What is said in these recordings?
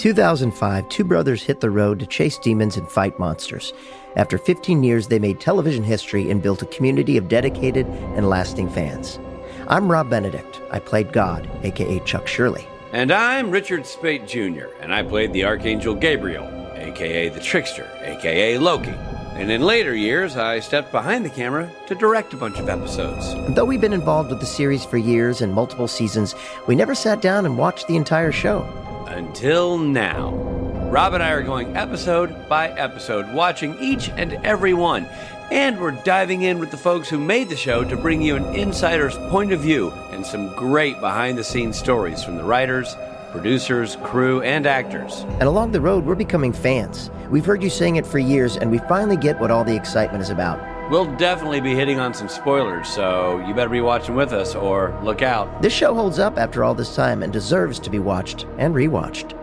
2005, two brothers hit the road to chase demons and fight monsters. After 15 years, they made television history and built a community of dedicated and lasting fans. I'm Rob Benedict. I played God, a.k.a. Chuck Shirley. And I'm Richard Spate Jr., and I played the Archangel Gabriel, a.k.a. the Trickster, a.k.a. Loki. And in later years, I stepped behind the camera to direct a bunch of episodes. And though we've been involved with the series for years and multiple seasons, we never sat down and watched the entire show. Until now. Rob and I are going episode by episode, watching each and every one. And we're diving in with the folks who made the show to bring you an insider's point of view and some great behind-the-scenes stories from the writers, producers, crew, and actors. And along the road, we're becoming fans. We've heard you saying it for years, and we finally get what all the excitement is about. We'll definitely be hitting on some spoilers, so you better be watching with us or look out. This show holds up after all this time and deserves to be watched and rewatched.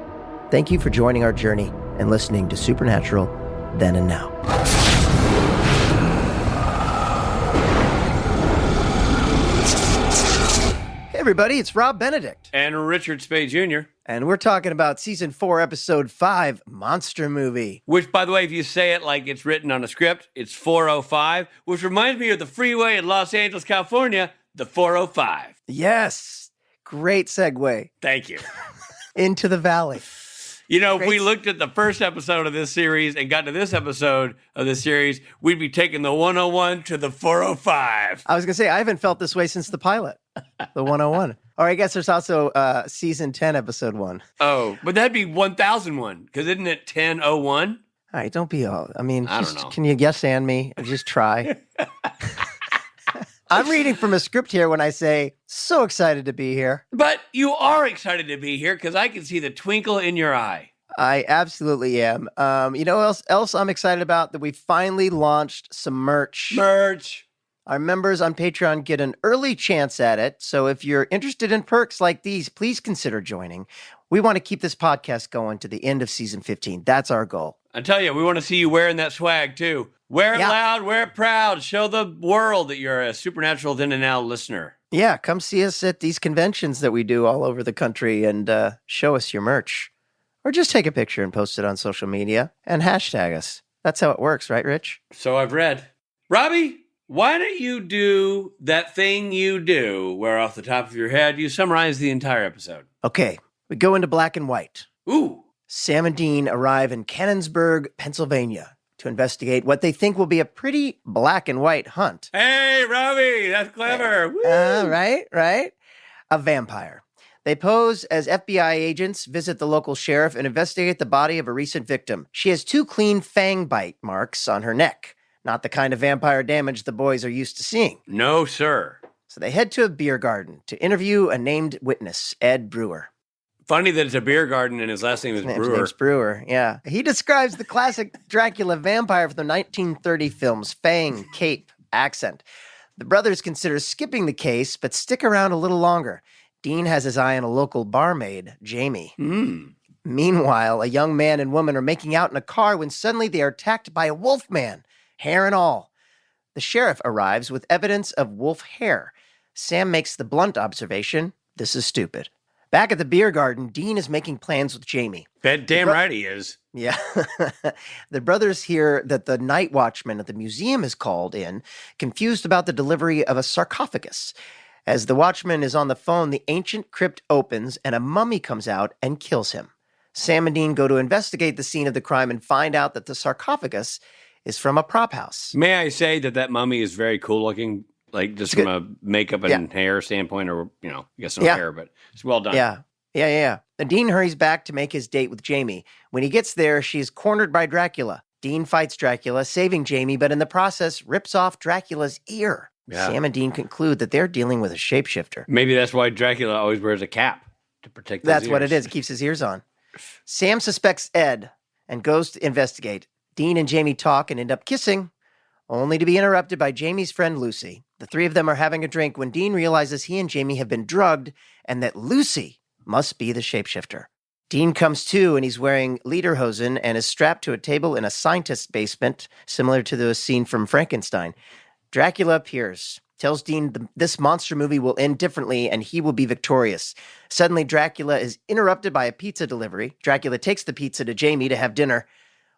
Thank you for joining our journey and listening to Supernatural Then and Now. Hey everybody, it's Rob Benedict. And Richard Spade Jr. And we're talking about Season 4, Episode 5, Monster Movie. Which, by the way, if you say it like it's written on a script, it's 405, which reminds me of the freeway in Los Angeles, California, the 405. Yes. Great segue. Thank you. Into the valley. You know, if we looked at the first episode of this series and got to this episode of this series, we'd be taking the 101 to the 405. I was going to say, I haven't felt this way since the pilot, the 101. Or I guess there's also Season 10, Episode 1. Oh, but that'd be 1001, because isn't it 1001? All right, don't be all, I mean, I don't know. Can you guess and me? Just try. I'm reading from a script here when I say, so excited to be here. But you are excited to be here because I can see the twinkle in your eye. I absolutely am. You know what else I'm excited about? That we finally launched some merch. Our members on Patreon get an early chance at it. So if you're interested in perks like these, please consider joining. We want to keep this podcast going to the end of season 15. That's our goal. I tell you, we want to see you wearing that swag too. Wear it loud, wear it proud. Show the world that you're a Supernatural Then and Now listener. Yeah, come see us at these conventions that we do all over the country and show us your merch. Or just take a picture and post it on social media and hashtag us. That's how it works, right, Rich? So I've read. Robbie, why don't you do that thing you do where off the top of your head you summarize the entire episode? Okay, we go into black and white. Ooh. Sam and Dean arrive in Cannonsburg, Pennsylvania, to investigate what they think will be a pretty black and white hunt. Hey, Robbie, that's clever. Right. A vampire. They pose as FBI agents, visit the local sheriff, and investigate the body of a recent victim. She has 2 clean fang bite marks on her neck. Not the kind of vampire damage the boys are used to seeing. No, sir. So they head to a beer garden to interview a named witness, Ed Brewer. Funny that it's a beer garden and his last name is Brewer. His name's Brewer, yeah. He describes the classic Dracula vampire from the 1930 film's fang, cape, accent. The brothers consider skipping the case, but stick around a little longer. Dean has his eye on a local barmaid, Jamie. Meanwhile, a young man and woman are making out in a car when suddenly they are attacked by a wolf man, hair and all. The sheriff arrives with evidence of wolf hair. Sam makes the blunt observation, this is stupid. Back at the beer garden, Dean is making plans with Jamie. Damn right he is. Yeah. The brothers hear that the night watchman at the museum is called in, confused about the delivery of a sarcophagus. As the watchman is on the phone, the ancient crypt opens and a mummy comes out and kills him. Sam and Dean go to investigate the scene of the crime and find out that the sarcophagus is from a prop house. May I say that mummy is very cool looking? Like, just from a makeup and hair standpoint, or, I guess no hair, but it's well done. Yeah. And Dean hurries back to make his date with Jamie. When he gets there, she's cornered by Dracula. Dean fights Dracula, saving Jamie, but in the process, rips off Dracula's ear. Yeah. Sam and Dean conclude that they're dealing with a shapeshifter. Maybe that's why Dracula always wears a cap, to protect his ears. That's what it is. It keeps his ears on. Sam suspects Ed and goes to investigate. Dean and Jamie talk and end up kissing, only to be interrupted by Jamie's friend Lucy. The 3 of them are having a drink when Dean realizes he and Jamie have been drugged and that Lucy must be the shapeshifter. Dean comes to and he's wearing lederhosen and is strapped to a table in a scientist's basement, similar to the scene from Frankenstein. Dracula appears. tells Dean this monster movie will end differently and he will be victorious. Suddenly, Dracula is interrupted by a pizza delivery. Dracula takes the pizza to Jamie to have dinner.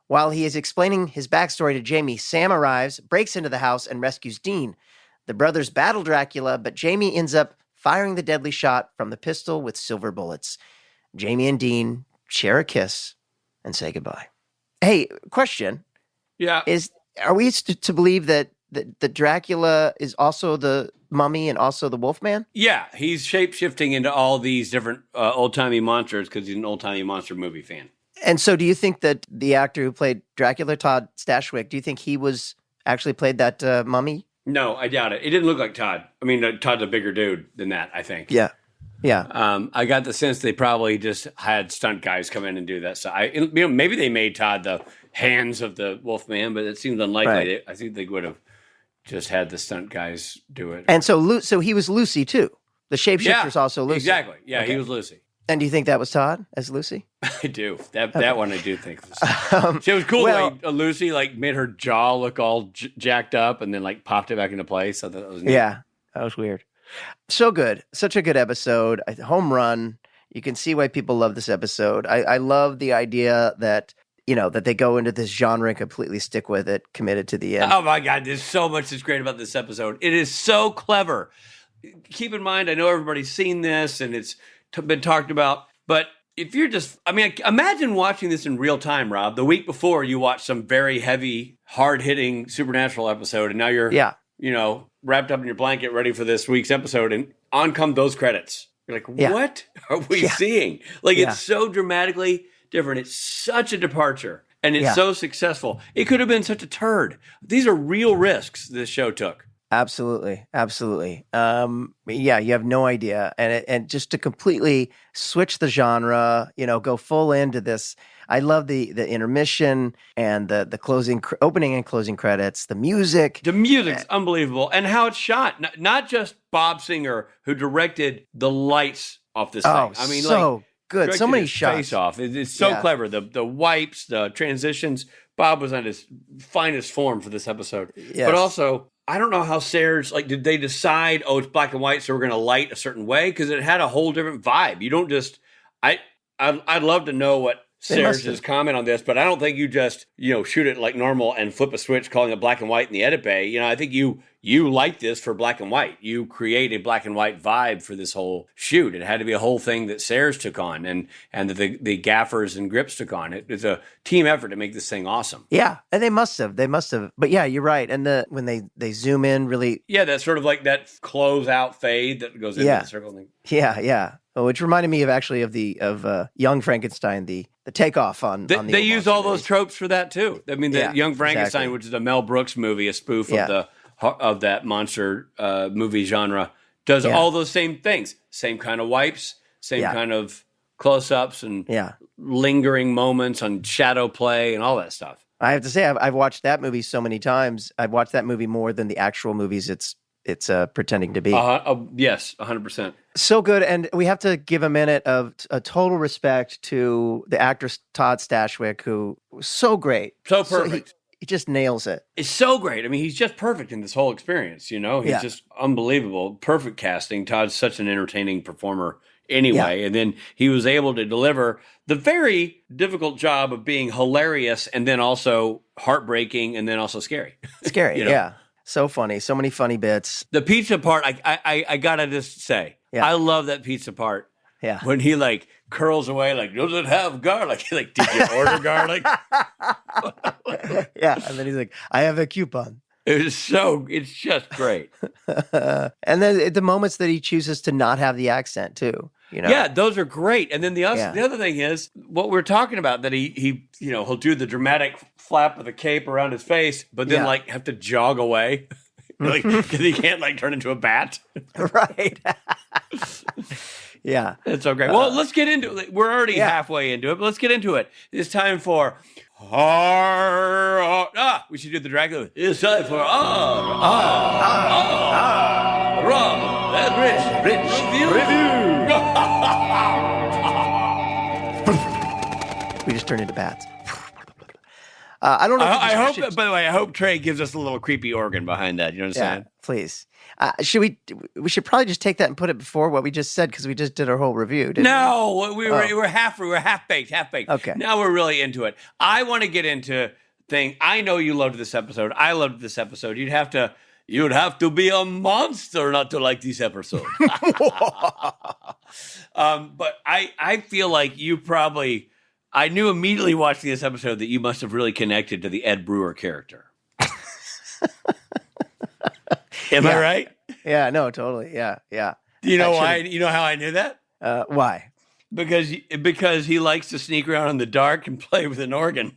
While he is explaining his backstory to Jamie, Sam arrives, breaks into the house, and rescues Dean. The brothers battle Dracula, but Jamie ends up firing the deadly shot from the pistol with silver bullets. Jamie and Dean share a kiss and say goodbye. Hey, question. Yeah. Are we to believe that Dracula is also the mummy and also the Wolfman? Yeah, he's shape-shifting into all these different old-timey monsters because he's an old-timey monster movie fan. And so do you think that the actor who played Dracula, Todd Stashwick, do you think he was actually played that mummy? No, I doubt it. It didn't look like Todd. I mean, Todd's a bigger dude than that, I think. Yeah. Yeah. I got the sense they probably just had stunt guys come in and do that. So maybe they made Todd the hands of the Wolfman, but it seems unlikely. Right. I think they would have just had the stunt guys do it. And so he was Lucy too. The shapeshifter's also Lucy. Exactly. Yeah, okay. He was Lucy. And do you think that was Todd as Lucy? I do. That one I do think. It was cool. Well, Lucy made her jaw look all jacked up and then popped it back into place. I thought that was neat. Yeah, that was weird. So good. Such a good episode. Home run. You can see why people love this episode. I love the idea that, that they go into this genre and completely stick with it, committed to the end. Oh my God. There's so much that's great about this episode. It is so clever. Keep in mind, I know everybody's seen this and it's been talked about, but if you're imagine watching this in real time, Rob. The week before you watched some very heavy, hard-hitting supernatural episode, and now you're, wrapped up in your blanket ready for this week's episode, and on come those credits. You're like, what are we seeing? It's so dramatically different. It's such a departure, and it's so successful. It could have been such a turd. These are real risks this show took. Absolutely. You have no idea. And just to completely switch the genre, go full into this. I love the intermission and the closing, opening and closing credits, the music. The music's unbelievable. And how it's shot. Not just Bob Singer, who directed the lights off this thing. I mean, so good. So many shots. Face off. It's so clever. The wipes, the transitions. Bob was on his finest form for this episode. Yes. But also, I don't know how Sayers, did they decide, it's black and white, so we're going to light a certain way? Because it had a whole different vibe. You don't just, I'd love to know what Sayers' comment on this, but I don't think you just, shoot it like normal and flip a switch calling it black and white in the edit bay. I think you like this for black and white. You create a black and white vibe for this whole shoot. It had to be a whole thing that Sayers took on and that the gaffers and grips took on. It's a team effort to make this thing awesome. Yeah, and they must have. But yeah, you're right. And when they zoom in really. Yeah, that's sort of like that close out fade that goes into the circle thing. Yeah. Oh, which reminded me of Young Frankenstein, the takeoff on the they use all those tropes for that too. I mean, the Young Frankenstein, which is a Mel Brooks movie, a spoof of that monster movie genre, does all those same things. Same kind of wipes, same kind of close-ups and lingering moments on shadow play and all that stuff. I have to say, I've watched that movie so many times. I've watched that movie more than the actual movies it's pretending to be. Yes, 100%. So good. And we have to give a minute of a total respect to the actor Todd Stashwick, who was so great. So perfect. He just nails it. It's so great. I mean, he's just perfect in this whole experience, He's just unbelievable. Perfect casting. Todd's such an entertaining performer anyway. Yeah. And then he was able to deliver the very difficult job of being hilarious and then also heartbreaking and then also scary. Scary, yeah. So funny. So many funny bits. The pizza part, I gotta just say, I love that pizza part. Yeah. When he curls away, does it have garlic? Did you order garlic? Yeah. And then he's like, I have a coupon. It's just great. And then the moments that he chooses to not have the accent too. Yeah, those are great. And then the other thing is what we're talking about, that he'll do the dramatic flap of the cape around his face, but then have to jog away. Because he can't turn into a bat. Right. Yeah. It's so great. Well, let's get into it. We're already halfway into it, but let's get into it. It's time for we should do the Dracula. It's time for Rob and Rich review. We just turned into bats. I don't know. I hope. By the way, I hope Trey gives us a little creepy organ behind that. You know what I'm saying? Please. We should probably just take that and put it before what we just said because we just did our whole review. Didn't we? We're half baked. Okay. Now we're really into it. I want to get into thing. I know you loved this episode. I loved this episode. You'd have to be a monster not to like this episode. But I feel like you probably. I knew immediately watching this episode that you must have really connected to the Ed Brewer character. Am I right? Yeah, no, totally. Yeah. Do you know why? You know how I knew that? Why? Because he likes to sneak around in the dark and play with an organ.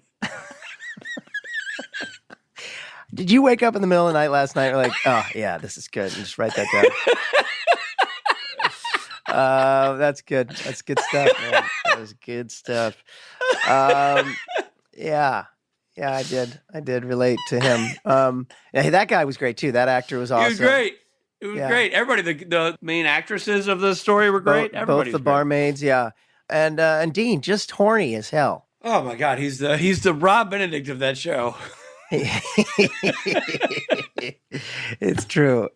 Did you wake up in the middle of the night last night and like, oh, yeah, this is good, and just write that down? That's good. That's good stuff, man. That was good stuff. Yeah, I did relate to him. Yeah, that guy was great too. That actor was awesome. He was great. It was great. Everybody, the main actresses of the story were great. Both the barmaids, yeah, and Dean, just horny as hell. Oh my God, he's the Rob Benedict of that show. It's true.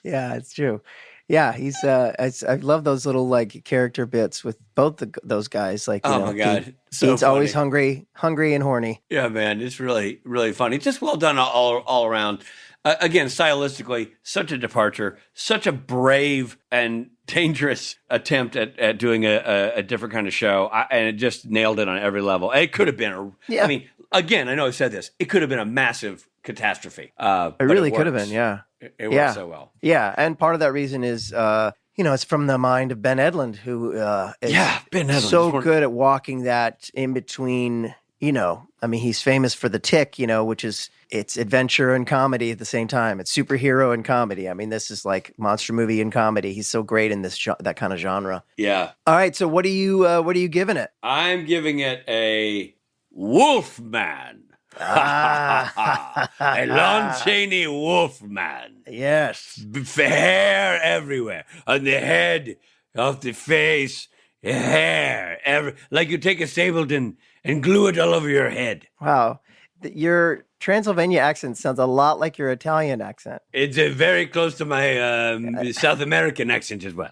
Yeah, it's true. Yeah, he's. I love those little like character bits with both those guys. Like, oh my God, Dean's always hungry and horny. Yeah, man, it's really, really funny. Just well done all around. Again, stylistically, such a departure, such a brave and dangerous attempt at doing a different kind of show, and it just nailed it on every level. It could have been I mean, again, I know I've said this. It could have been a massive catastrophe. It really could have been, yeah. It worked so well. Yeah, and part of that reason is, it's from the mind of Ben Edlund, who is Ben Edlund. So good at walking that in between, he's famous for The Tick, which is, it's adventure and comedy at the same time. It's superhero and comedy. I mean, this is like monster movie and comedy. He's so great in that kind of genre. Yeah. All right, so what are you giving it? I'm giving it a Wolfman. A Lon Chaney Wolfman. Yes. Hair everywhere. On the head, off the face, hair. Like you take a Stapleton and glue it all over your head. Wow. Your Transylvania accent sounds a lot like your Italian accent. It's very close to my South American accent as well.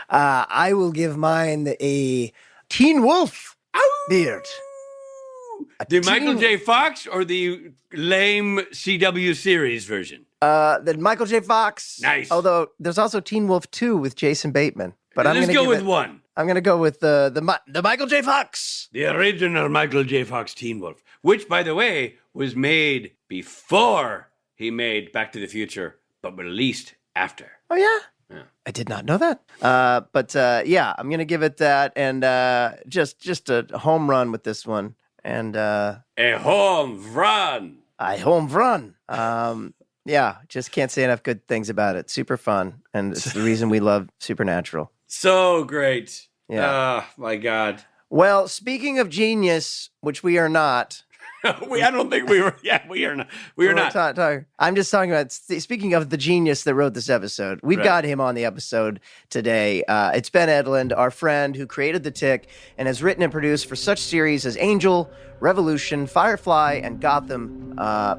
I will give mine a Teen Wolf beard. The Michael J. Fox or the lame CW series version? The Michael J. Fox. Nice. Although there's also Teen Wolf 2 with Jason Bateman. But let's go with one. I'm going to go with the Michael J. Fox. The original Michael J. Fox Teen Wolf, which, by the way, was made before he made Back to the Future, but released after. Oh, yeah? I did not know that. But I'm going to give it that. And just a home run with this one. And a home run. Just can't say enough good things about it. Super fun. And it's the reason we love Supernatural. So great. Yeah. Oh, my God. Well, speaking of genius, which we are not. I don't think we were. Yeah, we are not. We are not. I'm just talking about, speaking of the genius that wrote this episode, we've got him on the episode today. It's Ben Edlund, our friend who created The Tick and has written and produced for such series as Angel, Revolution, Firefly, and Gotham.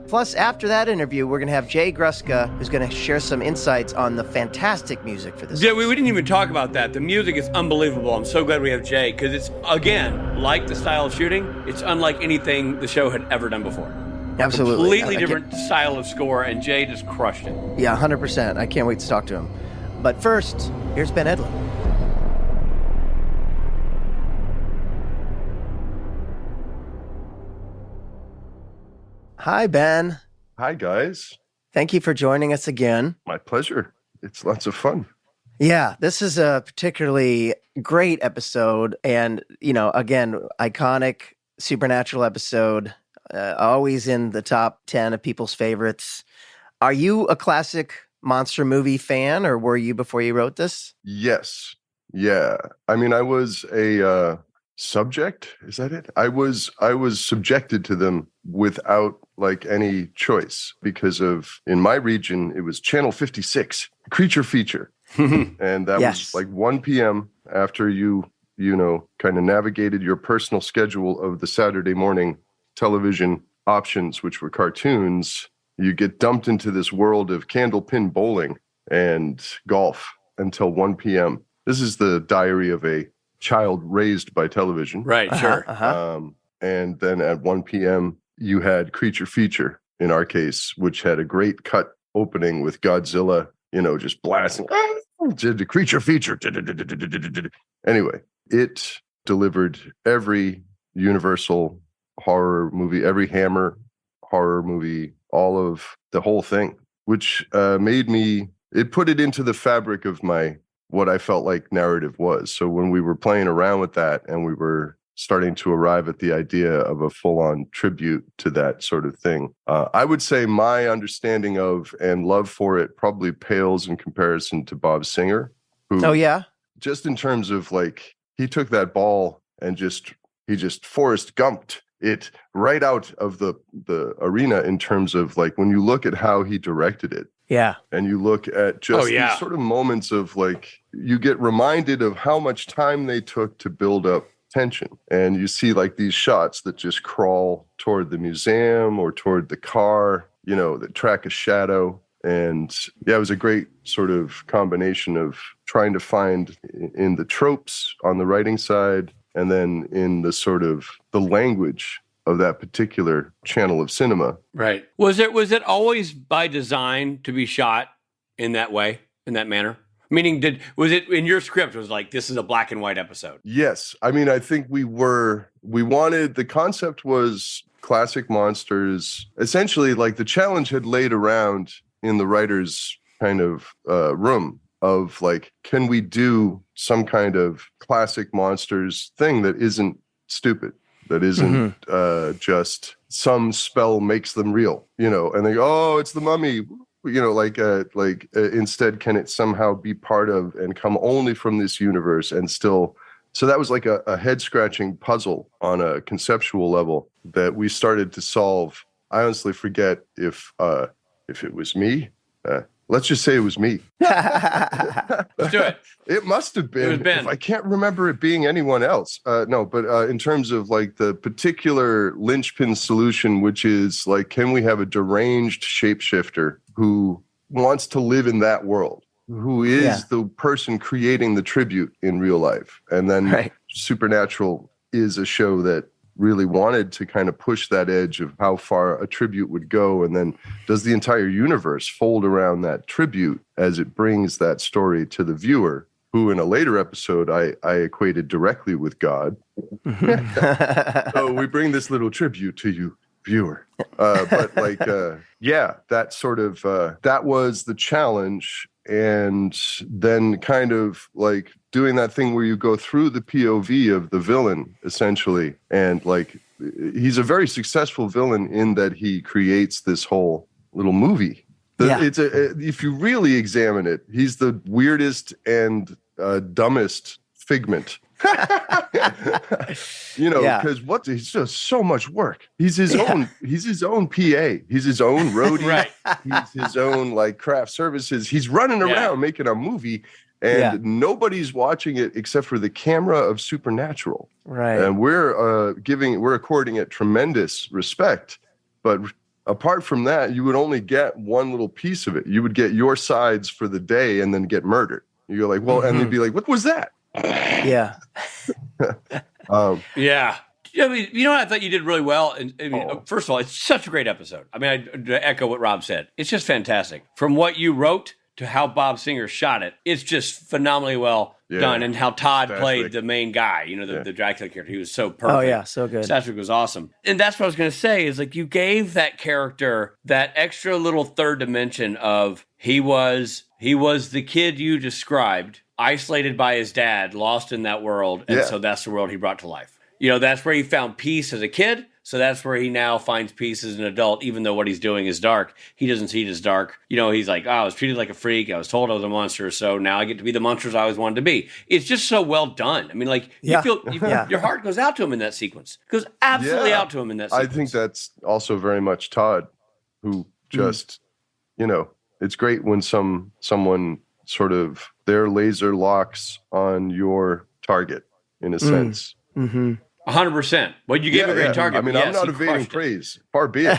Plus, after that interview, we're going to have Jay Gruska, who's going to share some insights on the fantastic music for this. Yeah, we didn't even talk about that. The music is unbelievable. I'm so glad we have Jay, because it's, again, like the style of shooting, it's unlike anything the show had ever done before. Absolutely. Completely different style of score, and Jay just crushed it. Yeah, 100%. I can't wait to talk to him. But first, here's Ben Edlund. Hi, Ben. Hi, guys. Thank you for joining us again. My pleasure. It's lots of fun. Yeah, this is a particularly great episode. And, again, iconic Supernatural episode, always in the top 10 of people's favorites. Are you a classic monster movie fan, or were you before you wrote this? Yes. Yeah. I mean, I was a subject. Is that it? I was subjected to them without any choice because of, in my region, it was Channel 56, Creature Feature. And that was 1 p.m. after you kind of navigated your personal schedule of the Saturday morning television options, which were cartoons, you get dumped into this world of candlepin bowling and golf until 1 p.m. This is the diary of a child raised by television. Right, sure. And then at 1 p.m., you had Creature Feature, in our case, which had a great cut opening with Godzilla, just blasting. The Creature Feature. Anyway, it delivered every Universal horror movie, every Hammer horror movie, all of the whole thing, which it put it into the fabric of what I felt like narrative was. So when we were playing around with that and we were starting to arrive at the idea of a full-on tribute to that sort of thing, I would say my understanding of and love for it probably pales in comparison to Bob Singer, who, just in terms of he took that ball and he just Forrest Gumped it right out of the arena in terms of when you look at how he directed it. Yeah. And you look at just these sort of moments of you get reminded of how much time they took to build up tension. And you see these shots that just crawl toward the museum or toward the car, that track a shadow. And it was a great sort of combination of trying to find in the tropes on the writing side, and then in the sort of the language of that particular channel of cinema. Right. Was it always by design to be shot in that way, in that manner? Meaning, was it in your script? It was this is a black and white episode. Yes. I mean, I think the concept was classic monsters. Essentially, the challenge had laid around in the writer's kind of room of can we do some kind of classic monsters thing that isn't stupid, that isn't just some spell makes them real, and they go, oh, it's the Mummy, instead, can it somehow be part of and come only from this universe and still. So that was a head scratching puzzle on a conceptual level that we started to solve. I honestly forget if it was me. Let's just say it was me. Let's do it. It must have been. It was Ben. I can't remember it being anyone else. No, but in terms of the particular linchpin solution, which is can we have a deranged shapeshifter who wants to live in that world, who is the person creating the tribute in real life? And then Supernatural is a show that really wanted to kind of push that edge of how far a tribute would go. And then does the entire universe fold around that tribute as it brings that story to the viewer, who in a later episode, I equated directly with God. So we bring this little tribute to you, viewer. But that sort of, that was the challenge. And then kind of doing that thing where you go through the POV of the villain, essentially. And he's a very successful villain in that he creates this whole little movie. If you really examine it, he's the weirdest and dumbest figment. Because he's just so much work. He's his own PA. He's his own roadie. Right. He's his own craft services. He's running around making a movie, and nobody's watching it except for the camera of Supernatural. Right. And we're according it tremendous respect, but apart from that, you would only get one little piece of it. You would get your sides for the day and then get murdered. You go and they'd be like, what was that? Yeah. Yeah. I mean, what I thought you did really well? And first of all, it's such a great episode. I mean, to echo what Rob said, it's just fantastic. From what you wrote to how Bob Singer shot it, it's just phenomenally well done. And how Todd played the main guy, the Dracula character. He was so perfect. Oh, yeah, so good. Satchwick was awesome. And that's what I was going to say is you gave that character that extra little third dimension of he was the kid you described, isolated by his dad, lost in that world. And so that's the world he brought to life. That's where he found peace as a kid. So that's where he now finds peace as an adult, even though what he's doing is dark. He doesn't see it as dark. He's like, I was treated like a freak. I was told I was a monster. So now I get to be the monsters I always wanted to be. It's just so well done. I mean, you feel your heart goes out to him in that sequence. It goes absolutely out to him in that sequence. I think that's also very much Todd, who just, it's great when someone sort of their laser locks on your target. in a sense. Mm-hmm. 100%. Well, you gave a great target. I mean, yes, I'm not evading praise. Far be it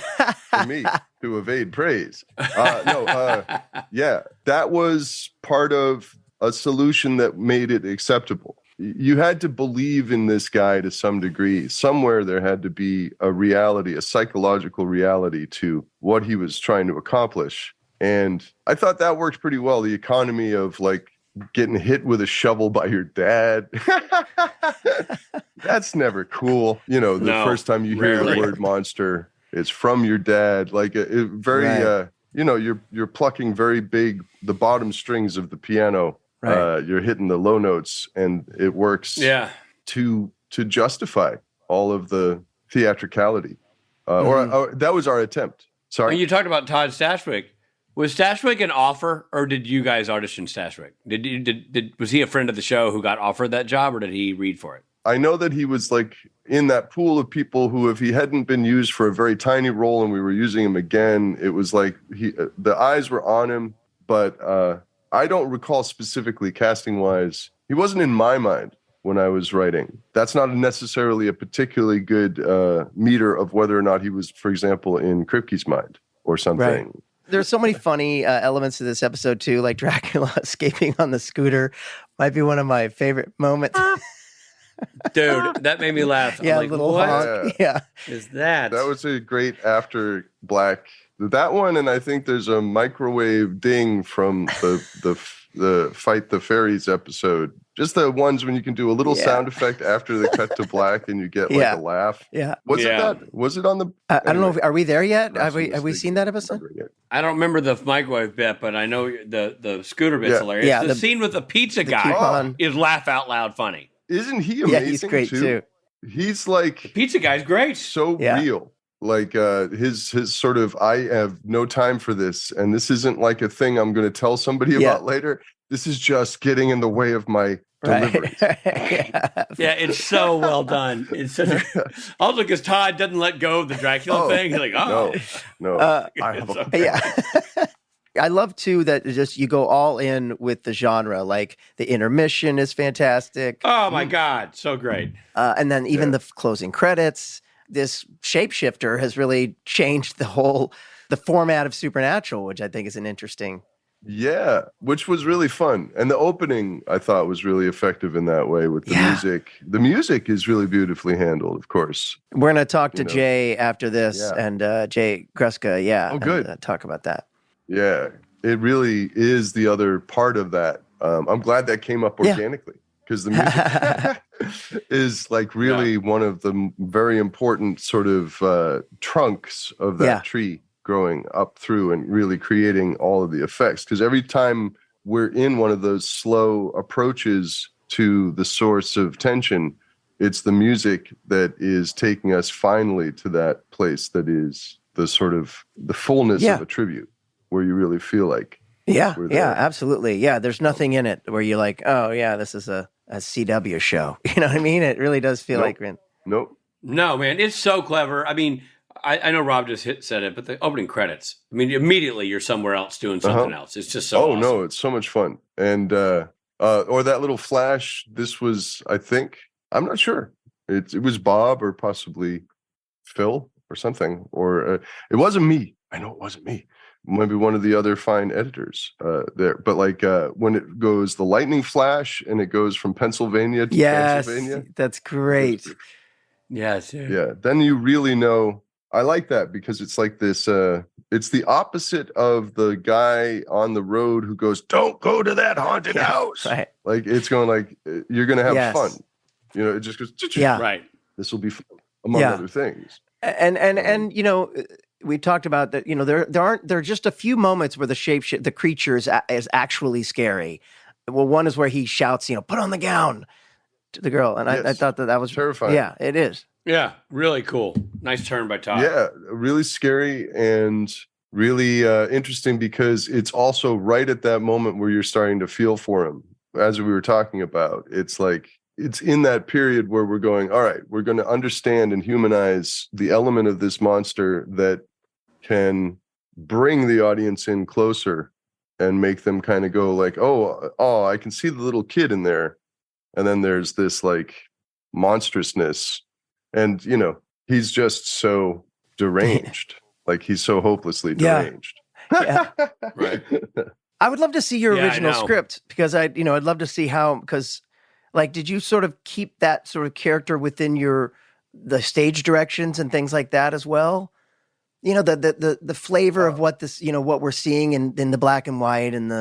from me to evade praise. Yeah, that was part of a solution that made it acceptable. You had to believe in this guy to some degree. Somewhere there had to be a reality, a psychological reality to what he was trying to accomplish. And I thought that worked pretty well. The economy of like getting hit with a shovel by your dad. That's never cool. You know, the first time you hear the word monster, it's from your dad. Like very, you know, you're plucking very big, the bottom strings of the piano. Right. You're hitting the low notes, and it works to justify all of the theatricality. Or that was our attempt. Sorry. When you talked about Todd Stashwick, was Stashwick an offer, or did you guys audition Stashwick? Was he a friend of the show who got offered that job, or did he read for it? I know that he was like in that pool of people who, if he hadn't been used for a very tiny role and we were using him again, it was like the eyes were on him. But I don't recall specifically casting wise. He wasn't in my mind when I was writing. That's not necessarily a particularly good meter of whether or not he was, for example, in Kripke's mind or something. Right. There's so many funny elements to this episode too, like Dracula escaping on the scooter might be one of my favorite moments. Dude, that made me laugh. Yeah, I'm like, little what honk. Yeah. is that? That was a great after Black. That one, and I think there's a microwave ding from the Fight the Fairies episode. Just the ones when you can do a little sound effect after the cut to black and you get like a laugh. Yeah. Was it that? Was it on the? I don't know. Are we there yet? Have we seen that episode? I don't remember the microwave bit, but I know the scooter bit's hilarious. Yeah, the scene with the pizza guy coupon is laugh out loud funny. Isn't he amazing? Yeah, he's great too. He's like the pizza guy's great. So real. Like his sort of, I have no time for this, and this isn't like a thing I'm going to tell somebody about later. This is just getting in the way of my delivery. Yeah, it's so well done. It's such also because Todd doesn't let go of the Dracula thing. He's like, no. I have I love too that just you go all in with the genre. Like the intermission is fantastic. Oh my God, so great. And then even the closing credits. This shapeshifter has really changed the format of Supernatural, which I think is an interesting. Yeah, which was really fun. And the opening, I thought, was really effective in that way with the music. The music is really beautifully handled, of course. We're going to talk to Jay after this and Jay Gruska, Oh, good. And, talk about that. Yeah, it really is the other part of that. I'm glad that came up organically. Because the music is like really one of the very important sort of trunks of that tree growing up through and really creating all of the effects. Because every time we're in one of those slow approaches to the source of tension, it's the music that is taking us finally to that place that is the sort of the fullness of a tribute where you really feel like absolutely. Yeah, there's nothing in it where you're like, oh, yeah, this is a CW show. You know what I mean? It really does feel like... No, man, it's so clever. I mean, I know Rob just said it, but the opening credits, I mean, immediately you're somewhere else doing something else. It's just so awesome. No, it's so much fun. And, or that little flash, this was, I think, I'm not sure. It was Bob or possibly Phil or something, or it wasn't me. I know it wasn't me. Maybe one of the other fine editors there. But like when it goes the lightning flash and it goes from Pennsylvania to Pennsylvania. That's great. Yes. Yeah. Then you really know. I like that because it's like this. It's the opposite of the guy on the road who goes, "Don't go to that haunted house." Right. Like it's going like you're going to have fun. You know, it just goes. Right. This will be fun, among other things. And you know. We talked about that, you know, there are just a few moments where the creature is actually scary. Well, one is where he shouts, you know, "Put on the gown" to the girl. And I thought that was terrifying. Yeah, it is. Yeah, really cool. Nice turn by Todd. Yeah, really scary and really interesting because it's also right at that moment where you're starting to feel for him. As we were talking about, it's like, it's in that period where we're going, all right, we're going to understand and humanize the element of this monster that can bring the audience in closer and make them kind of go like, oh, I can see the little kid in there. And then there's this like monstrousness. And, he's just so deranged. Like he's so hopelessly deranged. Yeah. Right. I would love to see your Yeah, I original know. script because I'd love to see how, because like, did you sort of keep that sort of character within the stage directions and things like that as well? The flavor of what this, what we're seeing in the black and white and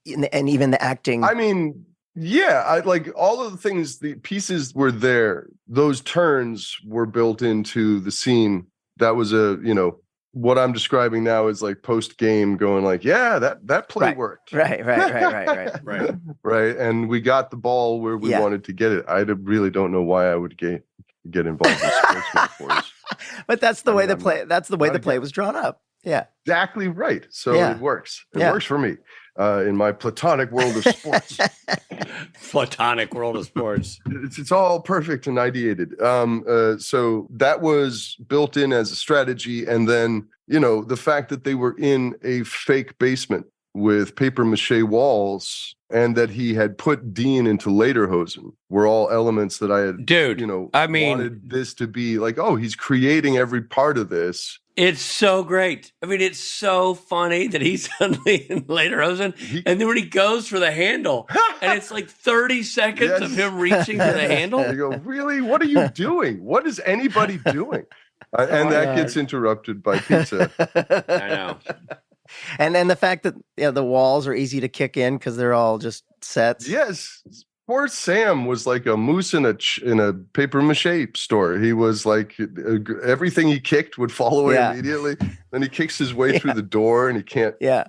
and even the acting. I mean, yeah, I like all of the things, the pieces were there. Those turns were built into the scene. That was what I'm describing now is like post game going like, yeah, that play worked. Right. Right. And we got the ball where we wanted to get it. I really don't know why I would get involved in sports metaphors. But that's the way the play. That's the way the play was drawn up. Yeah. Exactly right. So it works. It works for me in my platonic world of sports. Platonic world of sports. It's all perfect and ideated. So that was built in as a strategy. And then, the fact that they were in a fake basement with paper mache walls and that he had put Dean into Lederhosen were all elements that I had, wanted this to be like, oh, he's creating every part of this. It's so great. I mean, it's so funny that he's suddenly in Lederhosen, and then when he goes for the handle, and it's like 30 seconds of him reaching for the handle. You go, really? What are you doing? What is anybody doing? And that gets interrupted by pizza. I know. And then the fact that the walls are easy to kick in because they're all just sets. Yes. Poor Sam was like a moose in a paper mache store. He was like everything he kicked would fall away immediately. Then he kicks his way through the door and he can't. Yeah.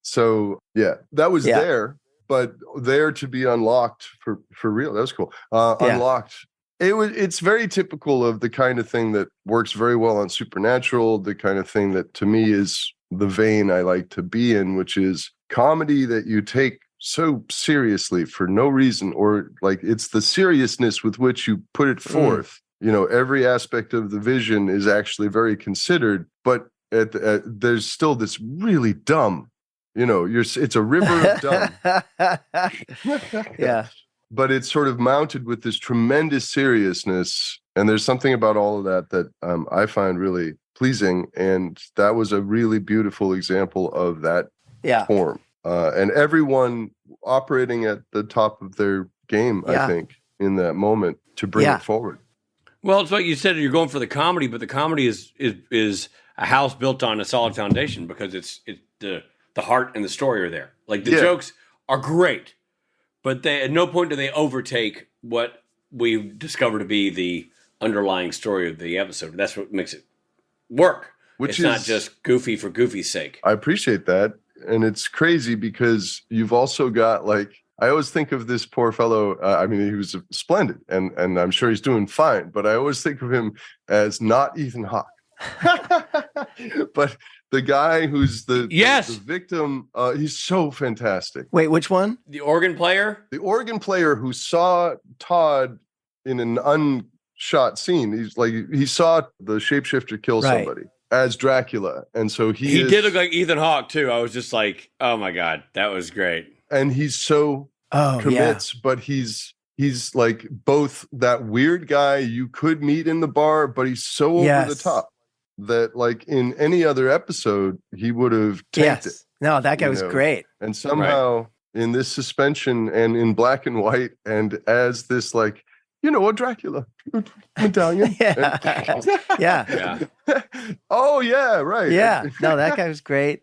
So that was there, but there to be unlocked for real. That was cool. Unlocked. It's very typical of the kind of thing that works very well on Supernatural. The kind of thing that to me is the vein I like to be in, which is comedy that you take so seriously for no reason, or like it's the seriousness with which you put it forth. Every aspect of the vision is actually very considered, but there's still this really dumb, it's a river of dumb. Yeah. But it's sort of mounted with this tremendous seriousness. And there's something about all of that I find really pleasing. And that was a really beautiful example of that form. And everyone operating at the top of their game, I think, in that moment to bring it forward. Well, it's like you said, you're going for the comedy, but the comedy is a house built on a solid foundation because it's the heart and the story are there. Like the jokes are great, but at no point do they overtake what we've discovered to be the underlying story of the episode. That's what makes it work. It's not just goofy for goofy's sake. I appreciate that. And it's crazy because you've also got I always think of this poor fellow. He was splendid and I'm sure he's doing fine, but I always think of him as not Ethan Hawke, but the guy who's the victim. He's so fantastic. Wait, which one? The organ player? The organ player who saw Todd in an unshot scene. He saw the shapeshifter kill somebody as Dracula. And so he did look like Ethan Hawke too. I was just like, oh my God, that was great. And he's so commits, but he's like both that weird guy you could meet in the bar, but he's so over the top that like in any other episode, he would have tanked it. No, that guy was great. And somehow in this suspension and in black and white and as this like, a Dracula medallion. Oh yeah, right. Yeah. No, that guy was great.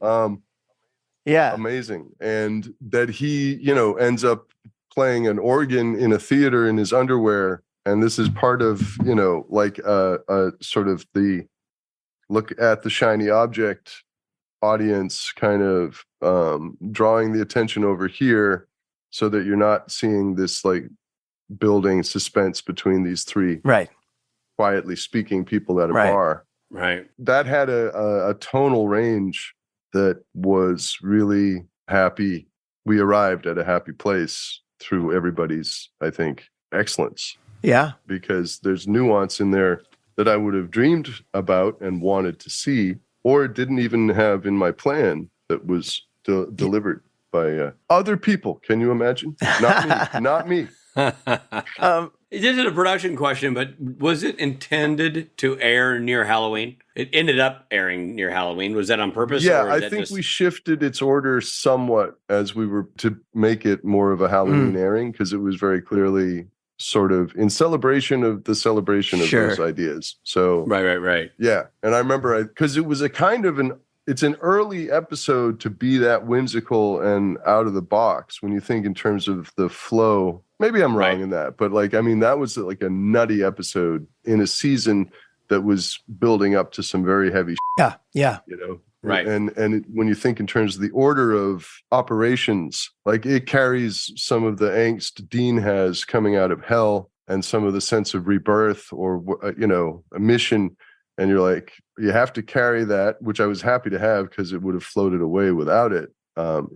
Amazing. And that he, ends up playing an organ in a theater in his underwear. And this is part of, sort of the look at the shiny object audience kind of drawing the attention over here so that you're not seeing this like building suspense between these three quietly speaking people at a bar. Right. That had a tonal range that was really happy. We arrived at a happy place through everybody's, I think, excellence. Yeah. Because there's nuance in there that I would have dreamed about and wanted to see, or didn't even have in my plan that was delivered by other people. Can you imagine? Not me. Not me. This is a production question, but was it intended to air near Halloween? It ended up airing near Halloween. Was that on purpose? Yeah, or I think we shifted its order somewhat as we were to make it more of a Halloween airing, because it was very clearly sort of in celebration of the celebration of those ideas. So right. Yeah, and I remember because it was a kind of it's an early episode to be that whimsical and out of the box when you think in terms of the flow. Maybe I'm wrong in that, but that was like a nutty episode in a season that was building up to some very heavy Yeah. Right. And when you think in terms of the order of operations, like it carries some of the angst Dean has coming out of hell and some of the sense of rebirth or, a mission. And you're like, you have to carry that, which I was happy to have because it would have floated away without it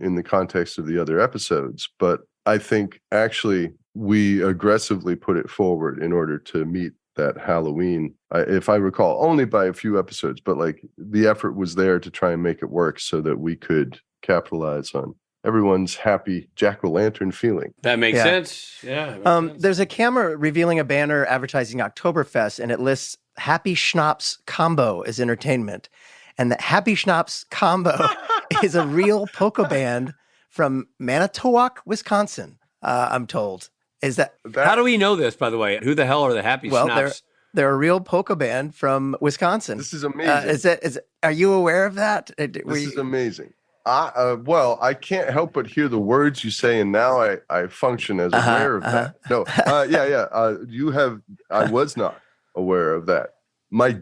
in the context of the other episodes. But I think actually we aggressively put it forward in order to meet that Halloween, if I recall, only by a few episodes, but the effort was there to try and make it work so that we could capitalize on everyone's happy jack-o'-lantern feeling. That makes sense. Yeah. There's a camera revealing a banner advertising Oktoberfest, and it lists Happy Schnapps Combo as entertainment. And the Happy Schnapps Combo is a real polka band from Manitowoc, Wisconsin, I'm told. Is that how do we know this, by the way? Who the hell are the Happy Schnapps? They're a real polka band from Wisconsin. This is amazing. Are you aware of that? This is amazing. I can't help but hear the words you say, and now I function as aware of that. No, I was not aware of that. My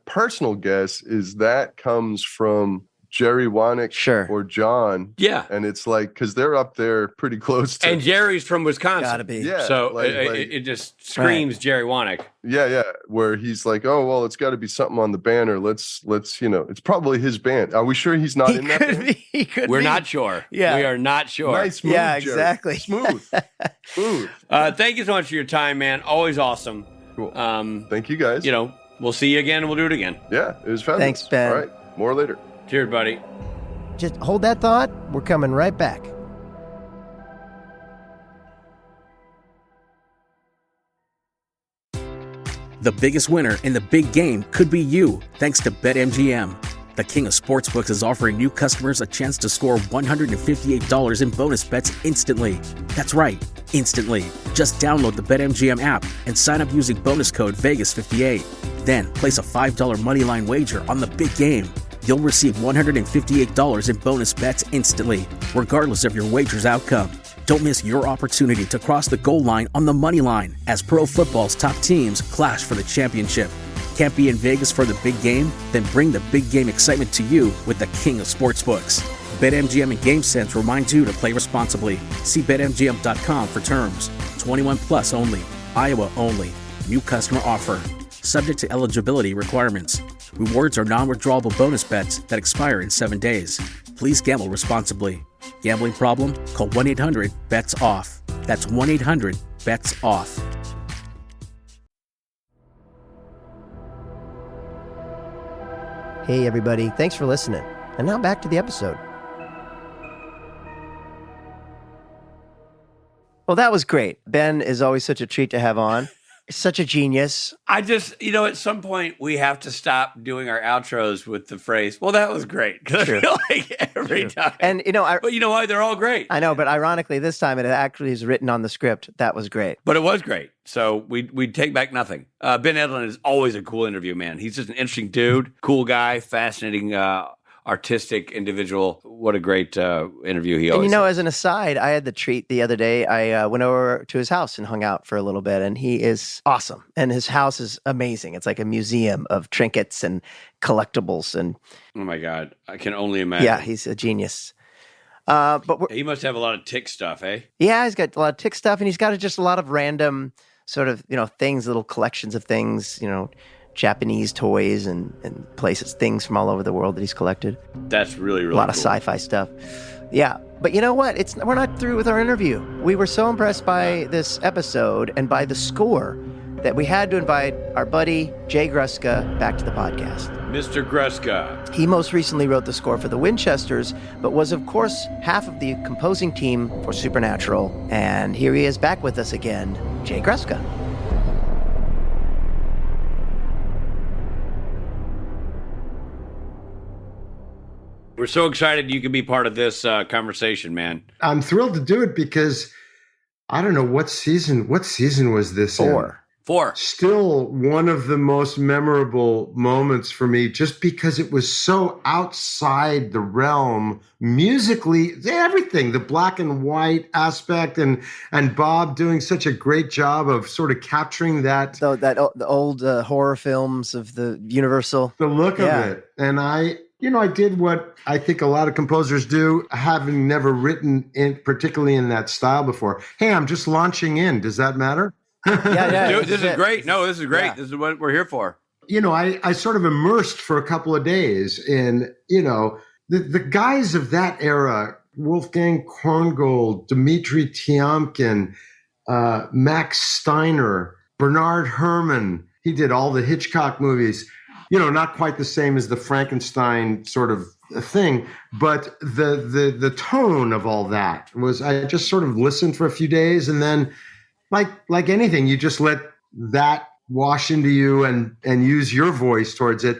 personal guess is that comes from Jerry Wanick or John. Yeah. And it's because they're up there pretty close to. And Jerry's from Wisconsin. Gotta be. Yeah. So it just screams Jerry Wanick. Yeah. Where he's like, oh, well, it's got to be something on the banner. Let's, it's probably his band. Are we sure he's not in that band? He could be. We're not sure. Yeah. We are not sure. Nice move, Yeah, Jerry. exactly. Smooth. Thank you so much for your time, man. Always awesome. Cool. Thank you, guys. We'll see you again and we'll do it again. Yeah, it was fabulous. Thanks, Ben. All right. More later. Cheers, buddy. Just hold that thought. We're coming right back. The biggest winner in the big game could be you, thanks to BetMGM. The king of sportsbooks is offering new customers a chance to score $158 in bonus bets instantly. That's right, instantly. Just download the BetMGM app and sign up using bonus code Vegas58. Then place a $5 moneyline wager on the big game. You'll receive $158 in bonus bets instantly, regardless of your wager's outcome. Don't miss your opportunity to cross the goal line on the money line as pro football's top teams clash for the championship. Can't be in Vegas for the big game? Then bring the big game excitement to you with the king of sportsbooks. BetMGM and GameSense reminds you to play responsibly. See BetMGM.com for terms. 21 plus only. Iowa only. New customer offer. Subject to eligibility requirements. Rewards are non-withdrawable bonus bets that expire in 7 days. Please gamble responsibly. Gambling problem? Call 1-800-BETS-OFF. That's 1-800-BETS-OFF. Hey, everybody. Thanks for listening. And now back to the episode. Well, that was great. Ben is always such a treat to have on. Such a genius. I just, at some point we have to stop doing our outros with the phrase, well, that was great. Because I feel like every time. And, but you know why? They're all great. I know, but ironically, this time it actually is written on the script. That was great. But it was great. So we take back nothing. Ben Edlund is always a cool interview, man. He's just an interesting dude, cool guy, fascinating, artistic individual. What a great interview he always as an aside, I had the treat the other day. I went over to his house and hung out for a little bit, and he is awesome. And his house is amazing. It's like a museum of trinkets and collectibles. And oh my God, I can only imagine. Yeah, he's a genius. But he must have a lot of tick stuff, eh? Yeah, he's got a lot of tick stuff, and he's got just a lot of random sort of, things, little collections of things, Japanese toys and places, things from all over the world that he's collected. That's really, really cool. A lot of cool. sci-fi stuff. Yeah, but you know what? We're not through with our interview. We were so impressed by this episode and by the score that we had to invite our buddy Jay Gruska back to the podcast. Mr. Gruska. He most recently wrote the score for the Winchesters, but was, of course, half of the composing team for Supernatural. And here he is back with us again, Jay Gruska. We're so excited you can be part of this conversation, man. I'm thrilled to do it because I don't know what season was this in? 4. Still one of the most memorable moments for me, just because it was so outside the realm musically, everything, the black and white aspect, and Bob doing such a great job of sort of capturing that. So the old horror films of the Universal. The look of it. And I did what I think a lot of composers do, having never written particularly in that style before. Hey, I'm just launching in. Does that matter? Yeah. Dude, this is great. No, this is great. Yeah. This is what we're here for. I sort of immersed for a couple of days in, the guys of that era, Wolfgang Korngold, Dmitri Tiomkin, Max Steiner, Bernard Herrmann. He did all the Hitchcock movies. Not quite the same as the Frankenstein sort of thing, but the tone of all that was, I just sort of listened for a few days, and then like anything, you just let that wash into you and use your voice towards it.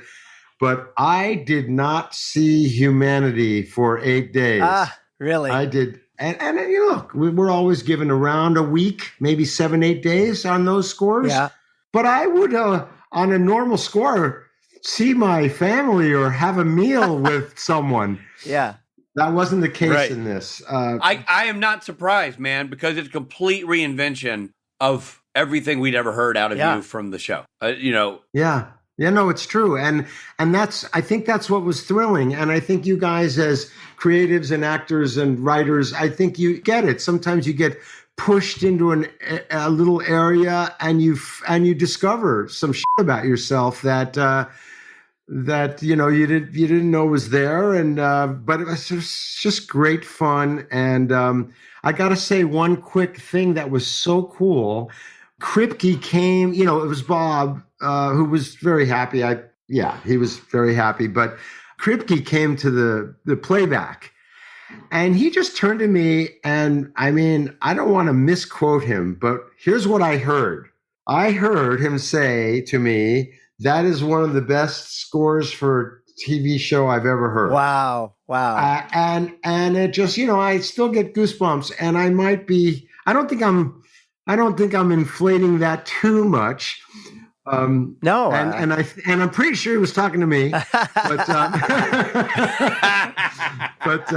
But I did not see humanity for 8 days. Really? I did. And look, we're always given around a week, maybe 7-8 days on those scores. Yeah. But I would, on a normal score, see my family or have a meal with someone. Yeah. That wasn't the case in this. I am not surprised, man, because it's a complete reinvention of everything we'd ever heard out of you from the show. Yeah. Yeah, no, it's true. And I think that's what was thrilling. And I think you guys as creatives and actors and writers, I think you get it. Sometimes you get pushed into a little area and you discover some shit about yourself that you didn't know was there, and but it was just great fun. And I got to say one quick thing that was so cool. Kripke came, it was Bob who was very happy. He was very happy. But Kripke came to the playback, and he just turned to me, and I mean, I don't want to misquote him, but here's what I heard. I heard him say to me, "That is one of the best scores for TV show I've ever heard." Wow. And it just, I still get goosebumps, and I don't think I'm inflating that too much. No. And I'm pretty sure he was talking to me, but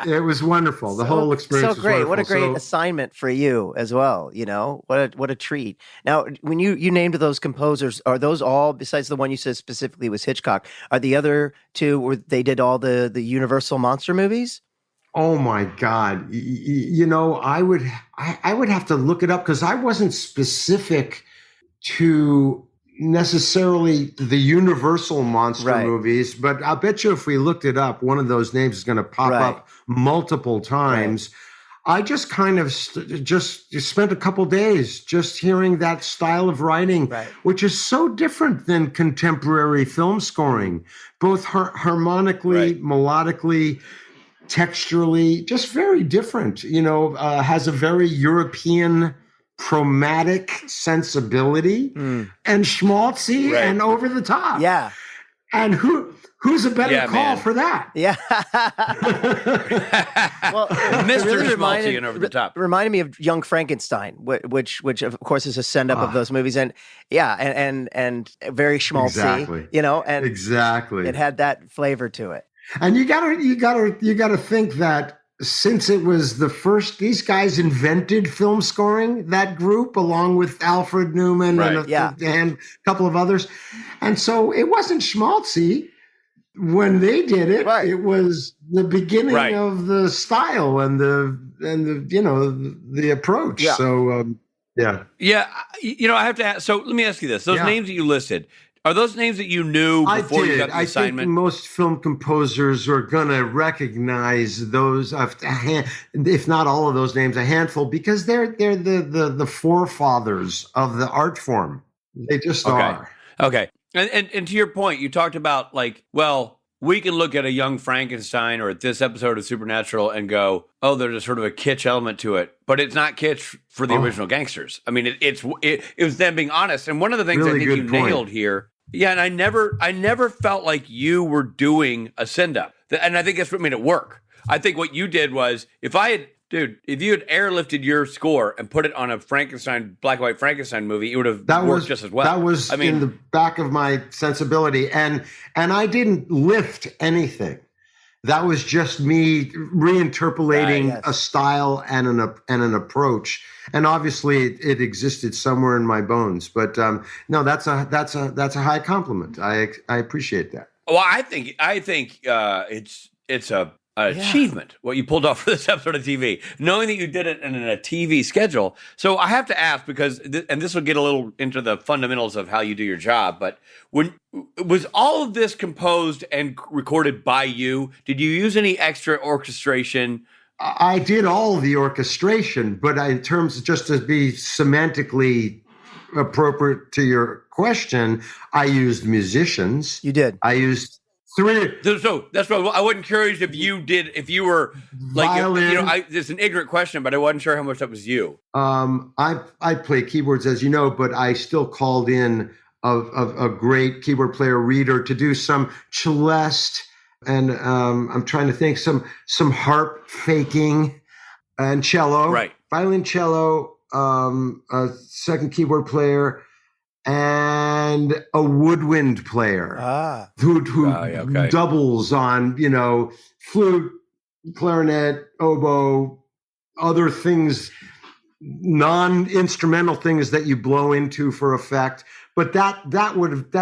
it was wonderful. The whole experience so great. was wonderful. What a great assignment for you as well. What a treat. Now, when you named those composers, are those all, besides the one you said specifically was Hitchcock, are the other two where they did all the Universal monster movies? Oh my God. I would have to look it up because I wasn't specific to necessarily the Universal monster movies, but I'll bet you if we looked it up, one of those names is going to pop up multiple times. I just kind of just spent a couple days just hearing that style of writing, which is so different than contemporary film scoring, both harmonically, melodically, texturally, just very different, has a very European chromatic sensibility and schmaltzy and over the top. Yeah. And who's a better call for that? Yeah. Well, Mr. Really schmaltzy and over the top. Reminded me of Young Frankenstein, which of course is a send up of those movies, and very schmaltzy, and exactly. It had that flavor to it. And you gotta think that since it was the first, these guys invented film scoring, that group, along with Alfred Newman and a couple of others. And so it wasn't schmaltzy when they did it. It was the beginning of the style and the approach. Yeah. So, I have to ask, so let me ask you this. Those names that you listed, are those names that you knew before you got the assignment? I think most film composers are going to recognize those, if not all of those names, a handful, because they're the forefathers of the art form. They just are. Okay. And to your point, you talked about like, well, we can look at a Young Frankenstein or at this episode of Supernatural and go, oh, there's a sort of a kitsch element to it, but it's not kitsch for the original gangsters. I mean, it was them being honest. And one of the things Really I think you good point. nailed here. Yeah, and I never felt like you were doing a send-up. And I think that's what made it work. I think what you did was, if you had airlifted your score and put it on a Frankenstein, black and white Frankenstein movie, it would have worked just as well. That was in the back of my sensibility. And I didn't lift anything. That was just me reinterpolating a style and an approach. And obviously it existed somewhere in my bones. But no, that's a high compliment. I appreciate that. Well, I think it's a achievement what you pulled off for this episode of TV, knowing that you did it in a TV schedule. So I have to ask, because and this will get a little into the fundamentals of how you do your job, but was all of this composed and recorded by you? Did you use any extra orchestration? I did all the orchestration, but in terms of, just to be semantically appropriate to your question, I used musicians. You did. I used three. So that's what I wasn't curious if you were like, violin. It's an ignorant question, but I wasn't sure how much that was you. I play keyboards, as you know, but I still called in a great keyboard player reader to do some celeste, and I'm trying to think some harp faking and cello, right? Violin, cello, a second keyboard player, and a woodwind player who doubles on, flute, clarinet, oboe, other things, non-instrumental things that you blow into for effect. But that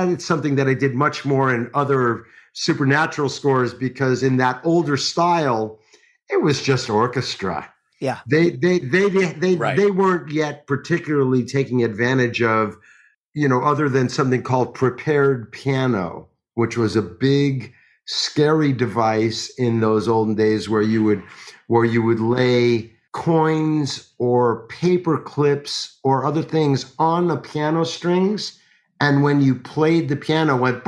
is something that I did much more in other Supernatural scores, because in that older style, it was just orchestra. Yeah. They weren't yet particularly taking advantage of, other than something called prepared piano, which was a big, scary device in those olden days where you would lay coins or paper clips or other things on the piano strings. And when you played the piano, went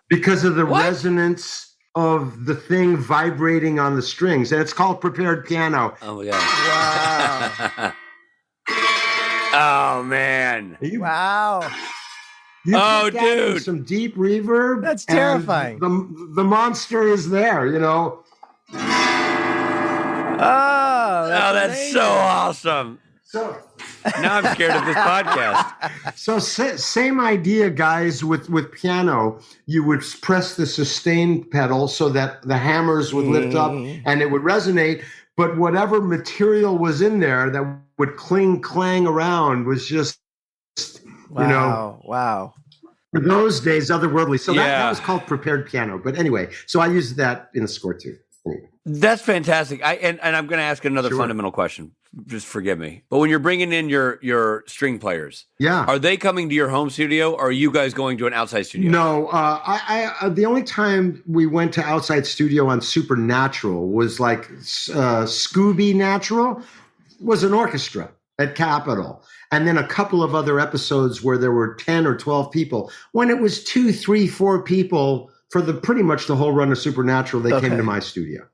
because of the resonance of the thing vibrating on the strings. And it's called prepared piano. Oh my God. Wow. Oh man. Wow. You dude. some deep reverb. That's terrifying. The monster is there, Oh, that's so awesome. So now I'm scared of this podcast. So same idea, guys, with piano. You would press the sustain pedal so that the hammers would lift up and it would resonate. But whatever material was in there that would clang around was just, wow. For those days, otherworldly. So that was called prepared piano. But anyway, so I used that in the score too. Anyway. That's fantastic. And I'm going to ask another fundamental question. Just forgive me. But when you're bringing in your string players, are they coming to your home studio, or are you guys going to an outside studio? No, I the only time we went to outside studio on Supernatural was like Scooby Natural was an orchestra at Capitol. And then a couple of other episodes where there were 10 or 12 people. When it was 2, 3, 4 people for pretty much the whole run of Supernatural, they came to my studio.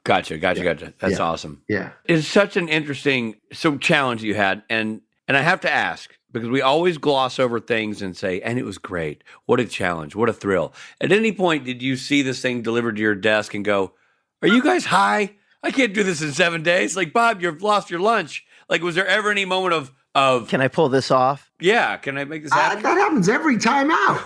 Gotcha. That's awesome. Yeah. It's such an interesting challenge you had. And I have to ask, because we always gloss over things and say, and it was great. What a challenge. What a thrill. At any point, did you see this thing delivered to your desk and go, are you guys high? I can't do this in 7 days. Like, Bob, you've lost your lunch. Like, was there ever any moment of can I pull this off? Yeah, can I make this happen? That happens every time out.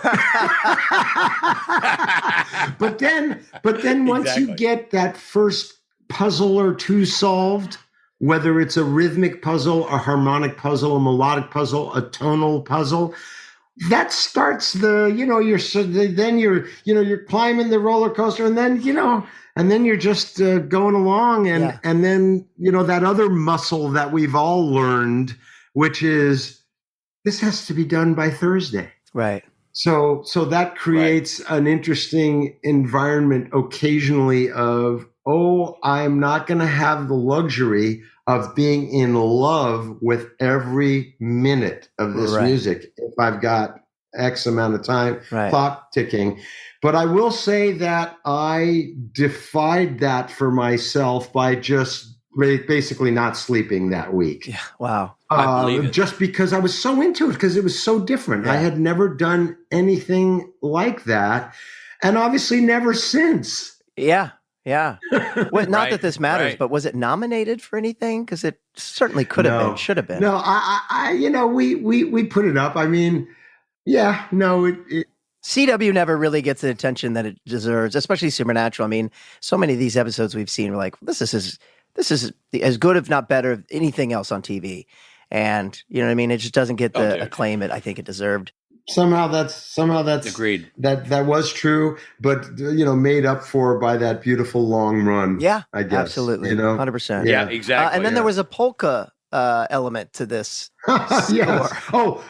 but then once you get that first puzzle or two solved, whether it's a rhythmic puzzle, a harmonic puzzle, a melodic puzzle, a tonal puzzle, that starts you're climbing the roller coaster, and then you're just going along, and then that other muscle that we've all learned, which is this has to be done by Thursday. Right. So that creates an interesting environment occasionally of I'm not going to have the luxury of being in love with every minute of this music if I've got X amount of time clock ticking. But I will say that I defied that for myself by just basically not sleeping that week. Yeah. Wow. I believe it. Just because I was so into it, because it was so different. I had never done anything like that, and obviously never since. Yeah. Yeah. Well, not that this matters, but was it nominated for anything? Because it certainly could have been, should have been. No, I we put it up. I mean, CW never really gets the attention that it deserves, especially Supernatural. I mean, so many of these episodes we've seen, we're like, this is as good, if not better, of anything else on TV. And you know what I mean? It just doesn't get the acclaim I think it deserved. Somehow that's agreed. That was true, but made up for by that beautiful long run. Yeah, I guess absolutely, 100%. Yeah, exactly. And then there was a polka element to this. Yes. Oh,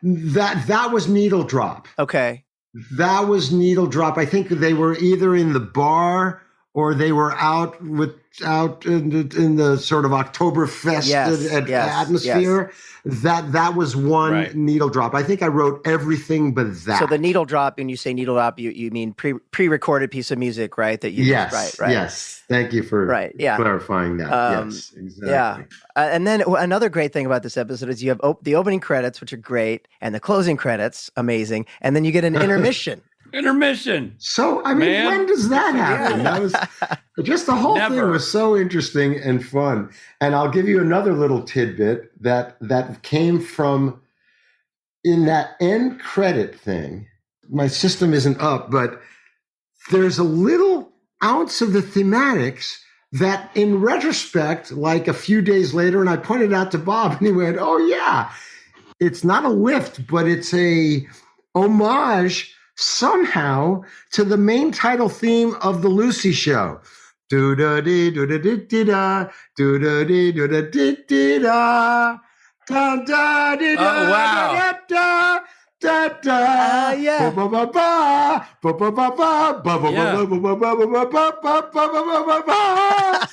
that was Needle Drop. Okay. That was Needle Drop. I think they were either in the bar or they were out in the sort of Oktoberfest atmosphere. Yes. That was one Needle Drop. I think I wrote everything but that. So the Needle Drop, when you say Needle Drop, you mean pre-recorded piece of music, right? That you right. Yes. Thank you for clarifying that. Yes, exactly. Yeah. And then another great thing about this episode is you have the opening credits, which are great, and the closing credits, amazing, and then you get an intermission. So, I mean, when does that happen? That was just the whole thing was so interesting and fun. And I'll give you another little tidbit that came from in that end credit thing. My system isn't up, but there's a little ounce of the thematics that in retrospect, like a few days later, and I pointed out to Bob and he went, oh yeah, it's not a lift, but it's a homage somehow to the main title theme of the Lucy Show. Do da dee do da dee dee da do da dee do da dee dee da da da dee da da da da yeah. Ba ba ba ba ba ba ba ba ba ba ba ba ba ba.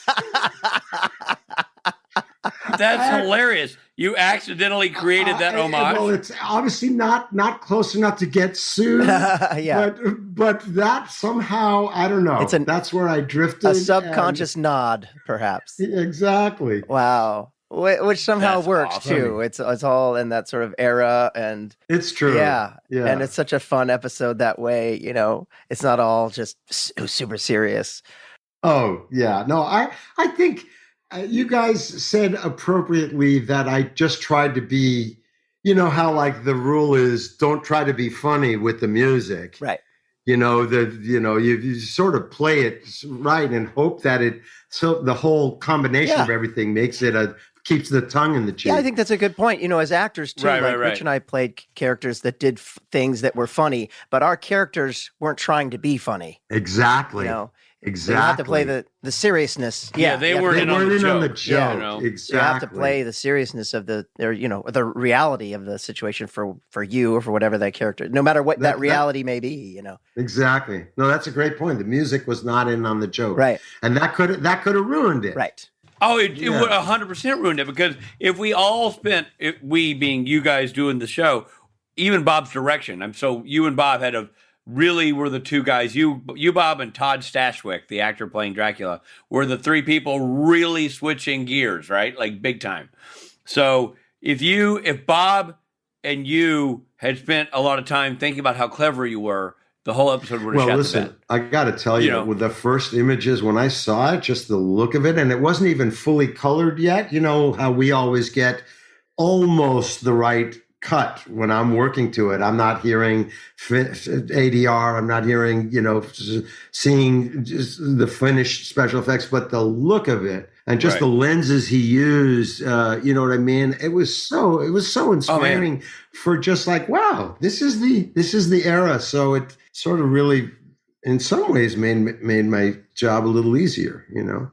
That's hilarious. You accidentally created that homage. Well, it's obviously not close enough to get sued. But that somehow, I don't know. That's where I drifted. A subconscious nod, perhaps. Exactly. Wow. Which somehow works awesome. too. It's all in that sort of era, and it's true. Yeah. And it's such a fun episode that way. It's not all just super serious. Oh yeah, no, I think. You guys said appropriately that I just tried to be, how like the rule is don't try to be funny with the music. Right. You sort of play it right and hope that so the whole combination of everything makes it keeps the tongue in the cheek. Yeah, I think that's a good point. As actors too, right. Rich and I played characters that did things that were funny, but our characters weren't trying to be funny. Exactly. Exactly. You have to play the seriousness. Yeah, they weren't in on the joke. Exactly. You have to play the seriousness of the reality of the situation for you or for whatever that character, no matter what that reality may be, Exactly. No, that's a great point. The music was not in on the joke. Right. And that could have ruined it. Right. Oh, it would 100% ruined it, because if we all spent, we being you guys doing the show, even Bob's direction. So you and Bob really were the two guys, you Bob, and Todd Stashwick, the actor playing Dracula, were the three people really switching gears, right? Like big time. So if Bob and you had spent a lot of time thinking about how clever you were, the whole episode would have shot the bed. I got to tell you, with the first images, when I saw it, just the look of it, and it wasn't even fully colored yet. You know how we always get almost the right cut when I'm working to it. I'm not hearing ADR. I'm not hearing, seeing just the finished special effects, but the look of it and just the lenses he used, you know what I mean? It was so inspiring for just like, wow, this is the era. So it sort of really, in some ways, made my job a little easier, You know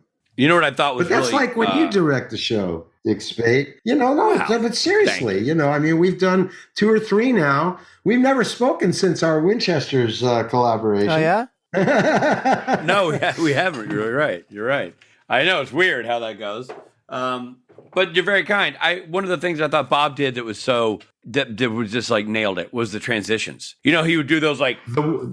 what I thought was But that's really, like when you direct the show, Dick Spade. But seriously, we've done 2 or 3 now. We've never spoken since our Winchester's collaboration. Oh, yeah? No, we haven't. You're right. You're right. I know it's weird how that goes. But you're very kind. One of the things I thought Bob did that was that was just like nailed it was the transitions. You know, he would do those like or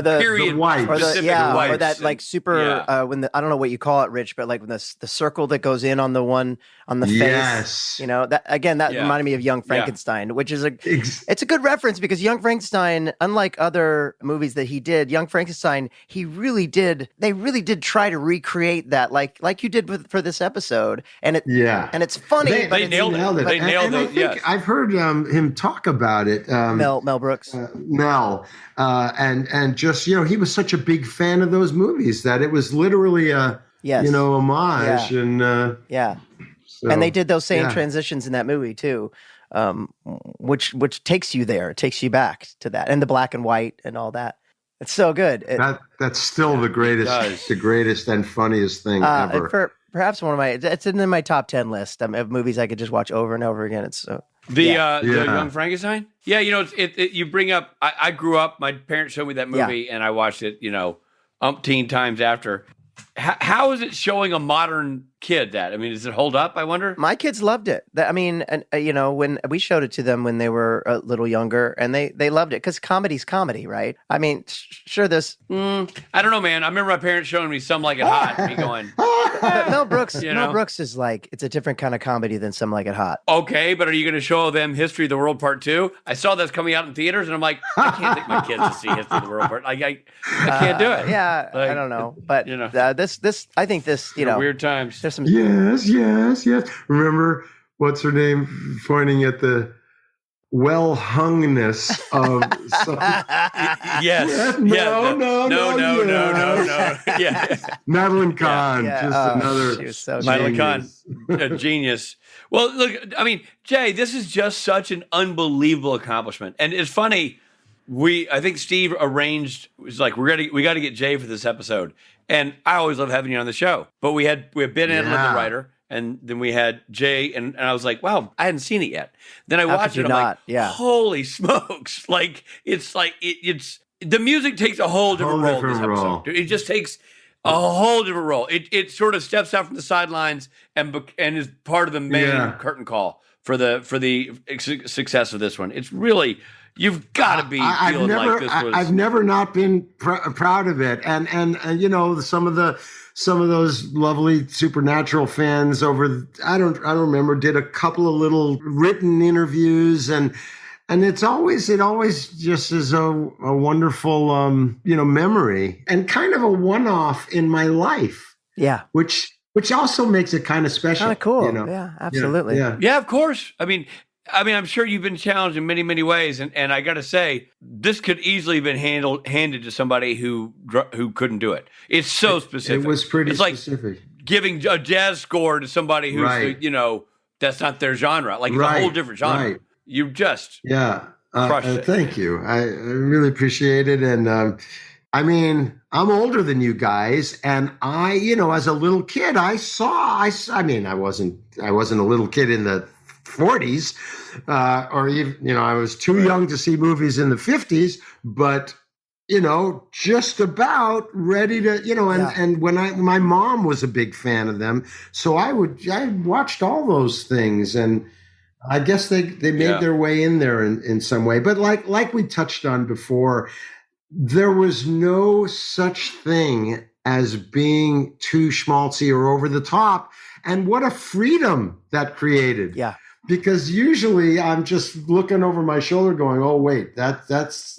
the period wipes. specific or wipes. that like super when I don't know what you call it, Rich, but like when the circle that goes in on the one on the face. Yes. You know, that reminded me of Young Frankenstein, which is it's a good reference because Young Frankenstein, unlike other movies that he did, Young Frankenstein, they really did try to recreate that like you did for this episode. And it's funny. They nailed it. They nailed it. Yes. I've heard him talk about it. Mel Brooks. And just, you know, he was such a big fan of those movies that it was literally a homage. Yeah. So, and they did those same transitions in that movie too, which takes you there. It takes you back to that and the black and white and all that. It's so good. That's still the greatest and funniest thing ever. Perhaps it's in my top 10 list of movies I could just watch over and over again. It's so. The Young Frankenstein? Yeah, you know, you bring up, I grew up, my parents showed me that movie and I watched it, you know, umpteen times after. How is it showing a modern kid that? I mean, does it hold up, I wonder? My kids loved it. You know, when we showed it to them when they were a little younger, and they loved it because comedy's comedy, right? I mean, sure, this... I don't know, man. I remember my parents showing me Some Like It Hot and me going... Mel Brooks is like, it's a different kind of comedy than Some Like It Hot. Okay, but are you going to show them History of the World Part 2? I saw that's coming out in theaters, and I'm like, I can't take my kids to see History of the World Part. I can't do it. Yeah, like, I don't know, but you know, I think this, you know, weird times. There's some. Yes. Remember what's her name pointing at the well-hungness of yes. No. Yeah. Madeline Kahn, another. She was so Madeline Kahn, a genius. Well, look, I mean, Jay, this is just such an unbelievable accomplishment, and it's funny. I think Steve arranged. Was like, we got to get Jay for this episode, and I always love having you on the show. But we had Ben Edlund, the writer. And then we had Jay, and I was like, wow, I hadn't seen it yet. Then I watched it, and I'm like, holy smokes. Like, it's the music takes a whole different role in this episode. It just takes a whole different role. It sort of steps out from the sidelines and is part of the main curtain call for the success of this one. It's really... You've got to be feeling like this was... I've never not been proud of it. And you know, some of those lovely Supernatural fans I don't remember, did a couple of little written interviews and it always just is a wonderful, memory and kind of a one-off in my life. Yeah. Which also makes it kind of special. Kind of cool. You know? Yeah, absolutely. Yeah, of course. I mean, I'm sure you've been challenged in many, many ways, and I got to say, this could easily have been handed to somebody who couldn't do it. It's so specific. It was pretty specific. Like giving a jazz score to somebody who's that's not their genre. Like it's a whole different genre. Right. You just crushed it. Thank you. I really appreciate it, and I mean, I'm older than you guys, and I, as a little kid, I wasn't a little kid in the 40s, or even, I was too young to see movies in the 50s, but, just about ready to, and when my mom was a big fan of them. So I watched all those things, and I guess they made their way in there in some way. But like we touched on before, there was no such thing as being too schmaltzy or over the top. And what a freedom that created. Yeah. Because usually I'm just looking over my shoulder going, oh, wait, that's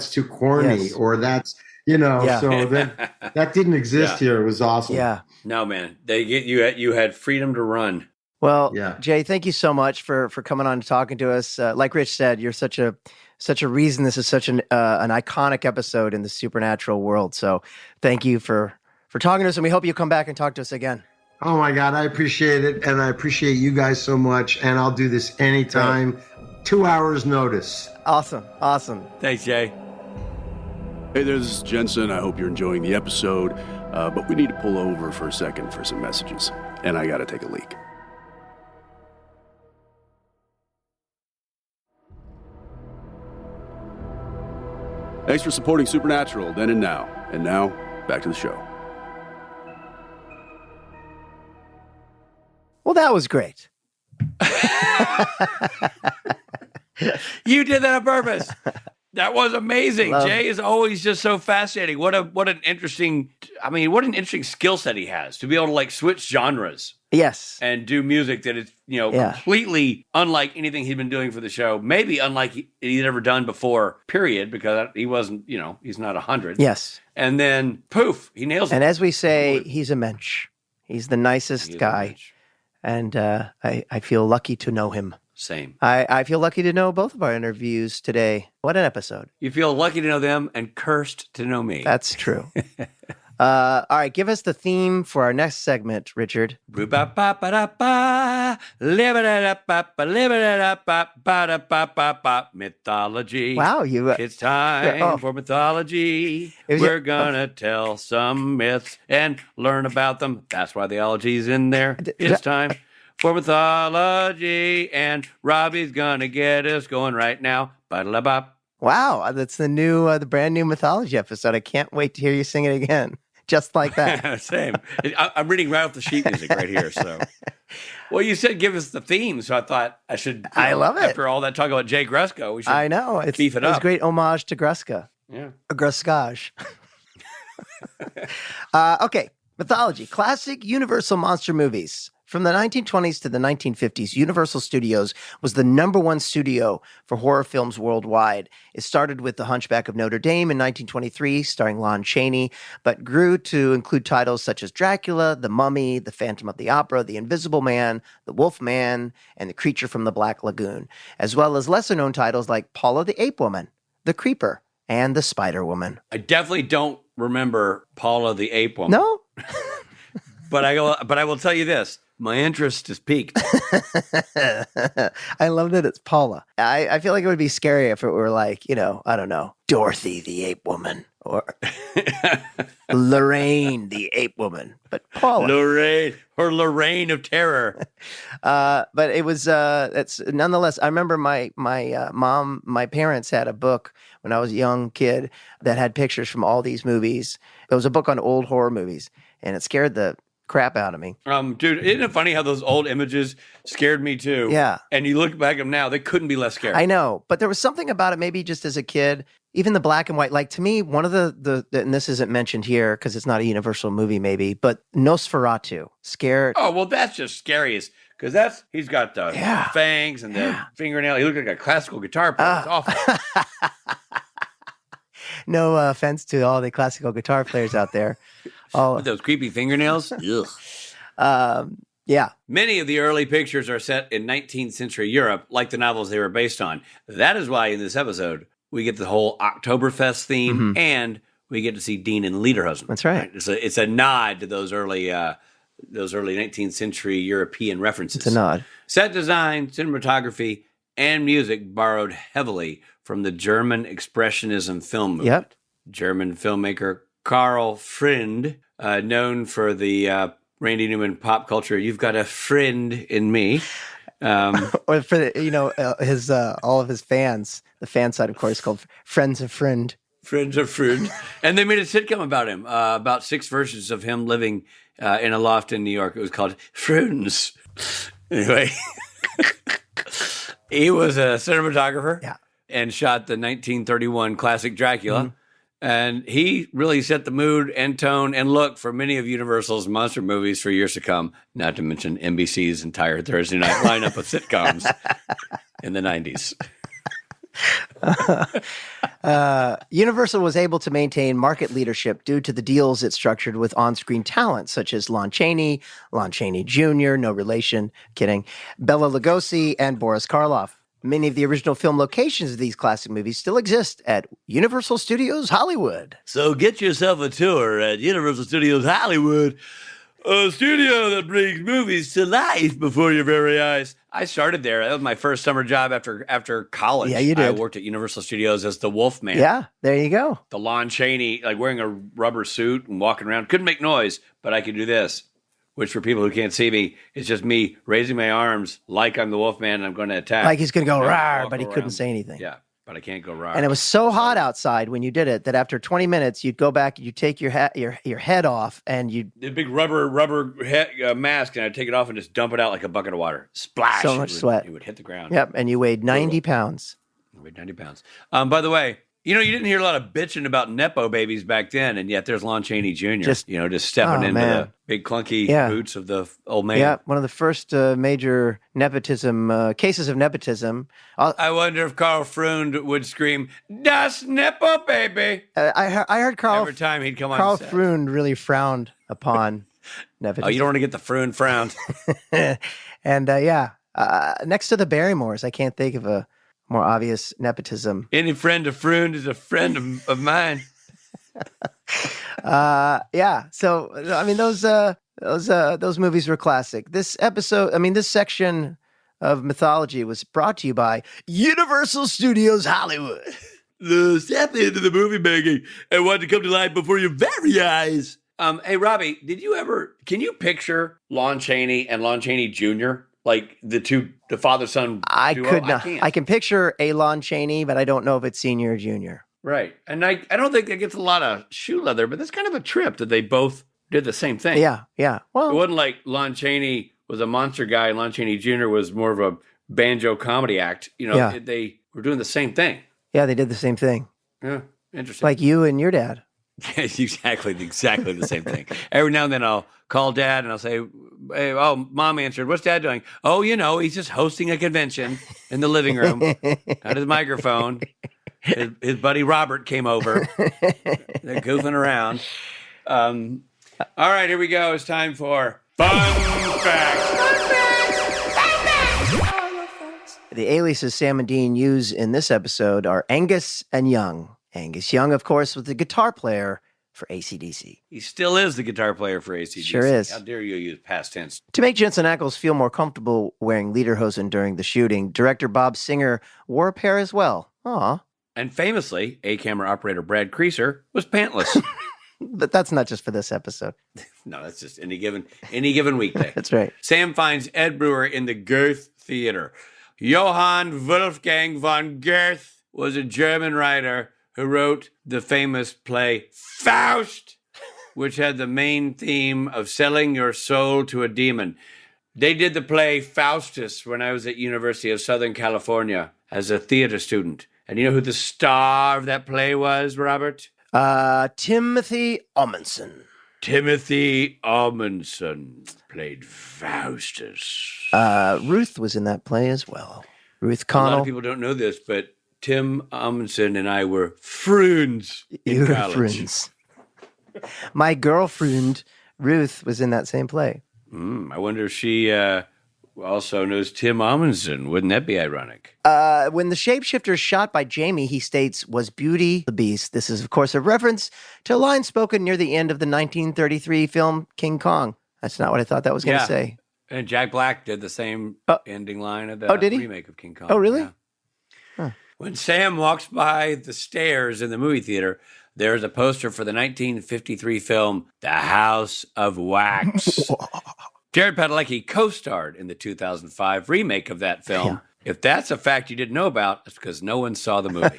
too corny, or that's, so that didn't exist here. It was awesome. Yeah. No, man, you had freedom to run. Well, Jay, thank you so much for coming on and talking to us. Like Rich said, you're such a reason this is such an iconic episode in the Supernatural world. So thank you for talking to us, and we hope you come back and talk to us again. Oh my God, I appreciate it, and I appreciate you guys so much, and I'll do this anytime. Right. 2 hours notice. Awesome. Thanks, Jay. Hey there, this is Jensen. I hope you're enjoying the episode, but we need to pull over for a second for some messages, and I gotta take a leak. Thanks for supporting Supernatural then and now. And now, back to the show. Well, that was great. You did that on purpose. That was amazing. Love. Jay is always just so fascinating. What an interesting skill set he has to be able to like switch genres Yes. and do music that is, Yeah. completely unlike anything he'd been doing for the show. Maybe unlike he'd ever done before, period, because he wasn't, he's not 100. Yes. And then poof, he nails it. And as we say, he's a mensch. He's the nicest He is a guy. mensch. And I feel lucky to know him. Same. I feel lucky to know both of our interviews today. What an episode. You feel lucky to know them and cursed to know me. That's true. All right, give us the theme for our next segment, Richard. Mythology. Wow, you It's time Oh. for mythology. It was- We're gonna tell some myths and learn about them. That's why the ology's in there. It's time for mythology, and Robbie's gonna get us going right now. Ba-da-la-bop. wow, that's the brand new mythology episode. I can't wait to hear you sing it again, just like that. Same. I'm reading right off the sheet music right here. So, well, you said give us the theme, so I thought I should. I love it. After all that talk about Jay Gruska, we should. I know. beef it was up. a great homage to Gruska. Yeah. A Gruskage. Okay, mythology. Classic Universal monster movies. From the 1920s to the 1950s, Universal Studios was the #1 studio for horror films worldwide. It started with The Hunchback of Notre Dame in 1923, starring Lon Chaney, but grew to include titles such as Dracula, The Mummy, The Phantom of the Opera, The Invisible Man, The Wolf Man, and The Creature from the Black Lagoon, as well as lesser-known titles like Paula the Ape Woman, The Creeper, and The Spider Woman. I definitely don't remember Paula the Ape Woman. No? But I will tell you this: my interest is piqued. I love that it's Paula. I feel like it would be scary if it were like, I don't know, Dorothy the Ape Woman or Lorraine the Ape Woman, but Paula. Lorraine of Terror. But it was, it's nonetheless, I remember my parents had a book when I was a young kid that had pictures from all these movies. It was a book on old horror movies, and it scared the crap out of me. Dude, isn't it funny how those old images scared me too? Yeah. And you look back at them now, they couldn't be less scary. I know, but there was something about it, maybe just as a kid, even the black and white, like to me, one of the and this isn't mentioned here because it's not a Universal movie maybe, but Nosferatu scared. Oh, well, that's just scariest because he's got the fangs and the fingernail. He looked like a classical guitar player. It's awful. No offense to all the classical guitar players out there. All, With those creepy fingernails. Ugh. yeah. Many of the early pictures are set in 19th century Europe, like the novels they were based on. That is why in this episode, we get the whole Oktoberfest theme and we get to see Dean and Lederhosen. That's right. It's a nod to those early 19th century European references. It's a nod. Set design, cinematography, and music borrowed heavily from the German Expressionism film movement. Yep. German filmmaker Karl Friend, known for the Randy Newman pop culture, "You've Got a Friend in Me." Or for his all of his fans, the fan side, of course, called Friends of Friend. Friends of Friend. And they made a sitcom about him, about 6 versions of him living in a loft in New York. It was called Friends. Anyway, he was a cinematographer and shot the 1931 classic Dracula. And he really set the mood and tone and look for many of Universal's monster movies for years to come, not to mention NBC's entire Thursday night lineup of sitcoms in the 90s. Universal was able to maintain market leadership due to the deals it structured with on-screen talent such as Lon Chaney Jr., no relation, kidding, Bela Lugosi, and Boris Karloff. Many of the original film locations of these classic movies still exist at Universal Studios Hollywood. So get yourself a tour at Universal Studios Hollywood, a studio that brings movies to life before your very eyes. I started there. That was my first summer job after college. Yeah, you did. I worked at Universal Studios as the Wolf Man. Yeah, there you go. The Lon Chaney, like wearing a rubber suit and walking around. Couldn't make noise, but I could do this, which for people who can't see me, is just me raising my arms like I'm the Wolf Man and I'm going to attack. Like he's going to go And rawr, walk but he around. couldn't say anything. Yeah. but I can't go wrong. And it was so hot outside when you did it that after 20 minutes, you'd go back, you'd take your head off, and you'd... The big rubber mask, and I'd take it off and just dump it out like a bucket of water. Splash! So much sweat. It would hit the ground. Yep, and you weighed 90 pounds. I weighed 90 pounds. By the way, you didn't hear a lot of bitching about Nepo babies back then, and yet there's Lon Chaney Jr., just stepping into the big clunky boots of the old man. Yeah, one of the first major nepotism, cases of nepotism. I wonder if Carl Freund would scream, "Das Nepo baby!" I heard Carl... Every time he'd come on Carl set. Freund really frowned upon nepotism. Oh, you don't want to get the Freund frowned. And next to the Barrymores, I can't think of a more obvious nepotism. Any friend of Freund is a friend of mine. So I mean, those movies were classic. This section of mythology was brought to you by Universal Studios Hollywood. Step into the movie making and want to come to life before your very eyes. Hey, Robbie, can you picture Lon Chaney and Lon Chaney Jr., like the father-son duo? I could not. can't. I can picture a Lon Chaney, but I don't know if it's senior or junior. Right. And I don't think it gets a lot of shoe leather, but that's kind of a trip that they both did the same thing. Yeah. Well, it wasn't like Lon Chaney was a monster guy and Lon Chaney Jr. was more of a banjo comedy act. They were doing the same thing. Yeah, they did the same thing. Yeah, interesting. Like you and your dad. Exactly the same thing. Every now and then I'll call Dad and I'll say, "Hey, Mom answered. What's Dad doing?" "Oh, he's just hosting a convention in the living room. Got his microphone. His buddy Robert came over. They're goofing around." All right, here we go. It's time for Fun Facts. The aliases Sam and Dean use in this episode are Angus and Young. Angus Young, of course, was the guitar player for AC/DC. He still is the guitar player for AC/DC. Sure is. How dare you use past tense? To make Jensen Ackles feel more comfortable wearing lederhosen during the shooting, director Bob Singer wore a pair as well. Aw. And famously, A-camera operator Brad Creaser was pantless. But that's not just for this episode. No, that's just any given weekday. That's right. Sam finds Ed Brewer in the Goethe Theater. Johann Wolfgang von Goethe was a German writer who wrote the famous play Faust, which had the main theme of selling your soul to a demon. They did the play Faustus when I was at University of Southern California as a theater student. And you know who the star of that play was, Robert? Timothy Amundsen. Timothy Amundsen played Faustus. Ruth was in that play as well. Ruth Connell. A lot of people don't know this, but Tim Amundsen and I were friends in college. Friends. My girlfriend, Ruth, was in that same play. I wonder if she also knows Tim Amundsen. Wouldn't that be ironic? When the shapeshifter is shot by Jamie, he states, "Was Beauty the Beast?" This is, of course, a reference to a line spoken near the end of the 1933 film King Kong. That's not what I thought that was going to say. And Jack Black did the same ending line of the remake of King Kong. Oh, really? Yeah. Huh. When Sam walks by the stairs in the movie theater, there's a poster for the 1953 film The House of Wax. Jared Padalecki co-starred in the 2005 remake of that film. Yeah. If that's a fact you didn't know about, it's because no one saw the movie.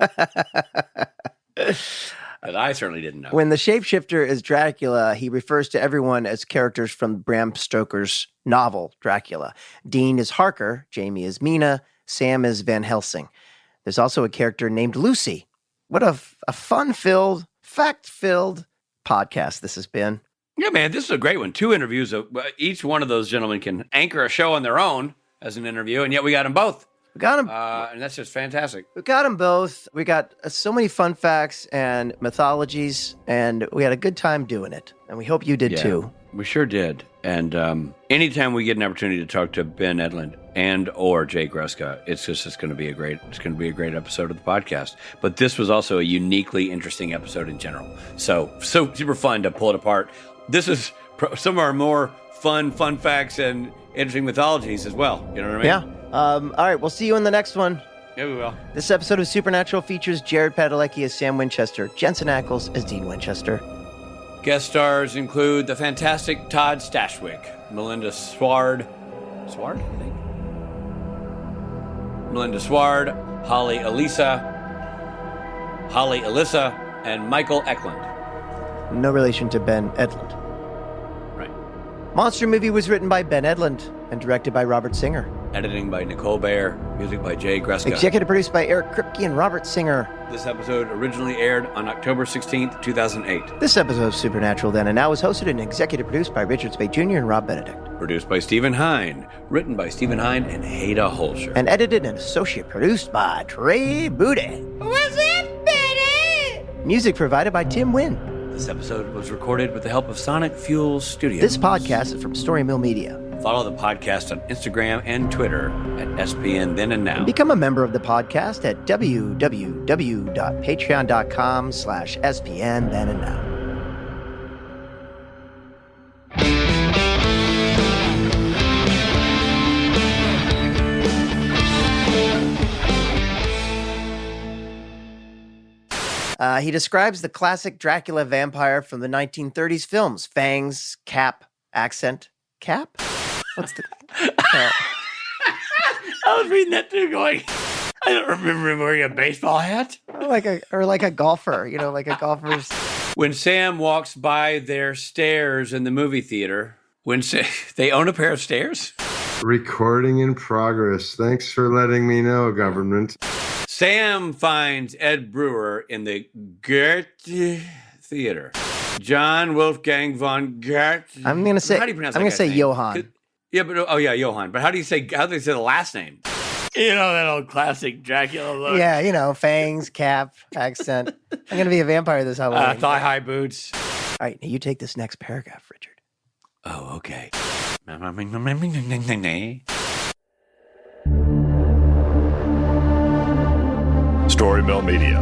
But I certainly didn't know. When the shapeshifter is Dracula, he refers to everyone as characters from Bram Stoker's novel, Dracula. Dean is Harker, Jamie is Mina, Sam is Van Helsing. There's also a character named Lucy. What a fun-filled, fact-filled podcast this has been. Yeah, man, this is a great one. 2 interviews. Each one of those gentlemen can anchor a show on their own as an interview, and yet we got them both. We got them. And that's just fantastic. We got them both. We got so many fun facts and mythologies, and we had a good time doing it. And we hope you did too. We sure did. And anytime we get an opportunity to talk to Ben Edlund and or Jay Gruska, it's going to be a great episode of the podcast. But this was also a uniquely interesting episode in general. So super fun to pull it apart. This is some of our more fun facts and interesting mythologies as well. You know what I mean? Yeah. All right. We'll see you in the next one. Yeah, we will. This episode of Supernatural features Jared Padalecki as Sam Winchester, Jensen Ackles as Dean Winchester. Guest stars include the fantastic Todd Stashwick, Melinda Sward, I think? Melinda Sward, Holly Elisa, Holly Alyssa, and Michael Eklund. No relation to Ben Edlund. Right. Monster Movie was written by Ben Edlund and directed by Robert Singer. Editing by Nicole Bayer. Music by Jay Gruska. Executive produced by Eric Kripke and Robert Singer. This episode originally aired on October 16th, 2008. This episode of Supernatural Then and Now was hosted and executive produced by Richard Spade Jr. and Rob Benedict. Produced by Stephen Hine. Written by Stephen Hine and Haida Holscher. And edited and associate produced by Trey Booty. What's up, Betty? Music provided by Tim Wynn. This episode was recorded with the help of Sonic Fuel Studios. This podcast is from Story Mill Media. Follow the podcast on Instagram and Twitter at SPN Then and Now. Become a member of the podcast at www.patreon.com/SPN Then and Now. He describes the classic Dracula vampire from the 1930s films. Fangs, cap, accent. Cap? What's the... I was reading that too going, I don't remember him wearing a baseball hat. like a golfer, like a golfer's... When Sam walks by their stairs in the movie theater, they own a pair of stairs? Recording in progress. Thanks for letting me know, government. Sam finds Ed Brewer in the Goethe Theater. John Wolfgang von Goethe. I'm gonna say. How do you pronounce that I'm gonna guy's say name? Johann. Yeah, but Johann. But how do they say the last name? That old classic Dracula look. Yeah, fangs, cap, accent. I'm gonna be a vampire this Halloween. Thigh-high boots. All right, now you take this next paragraph, Richard. Oh, okay. Story Mill Media.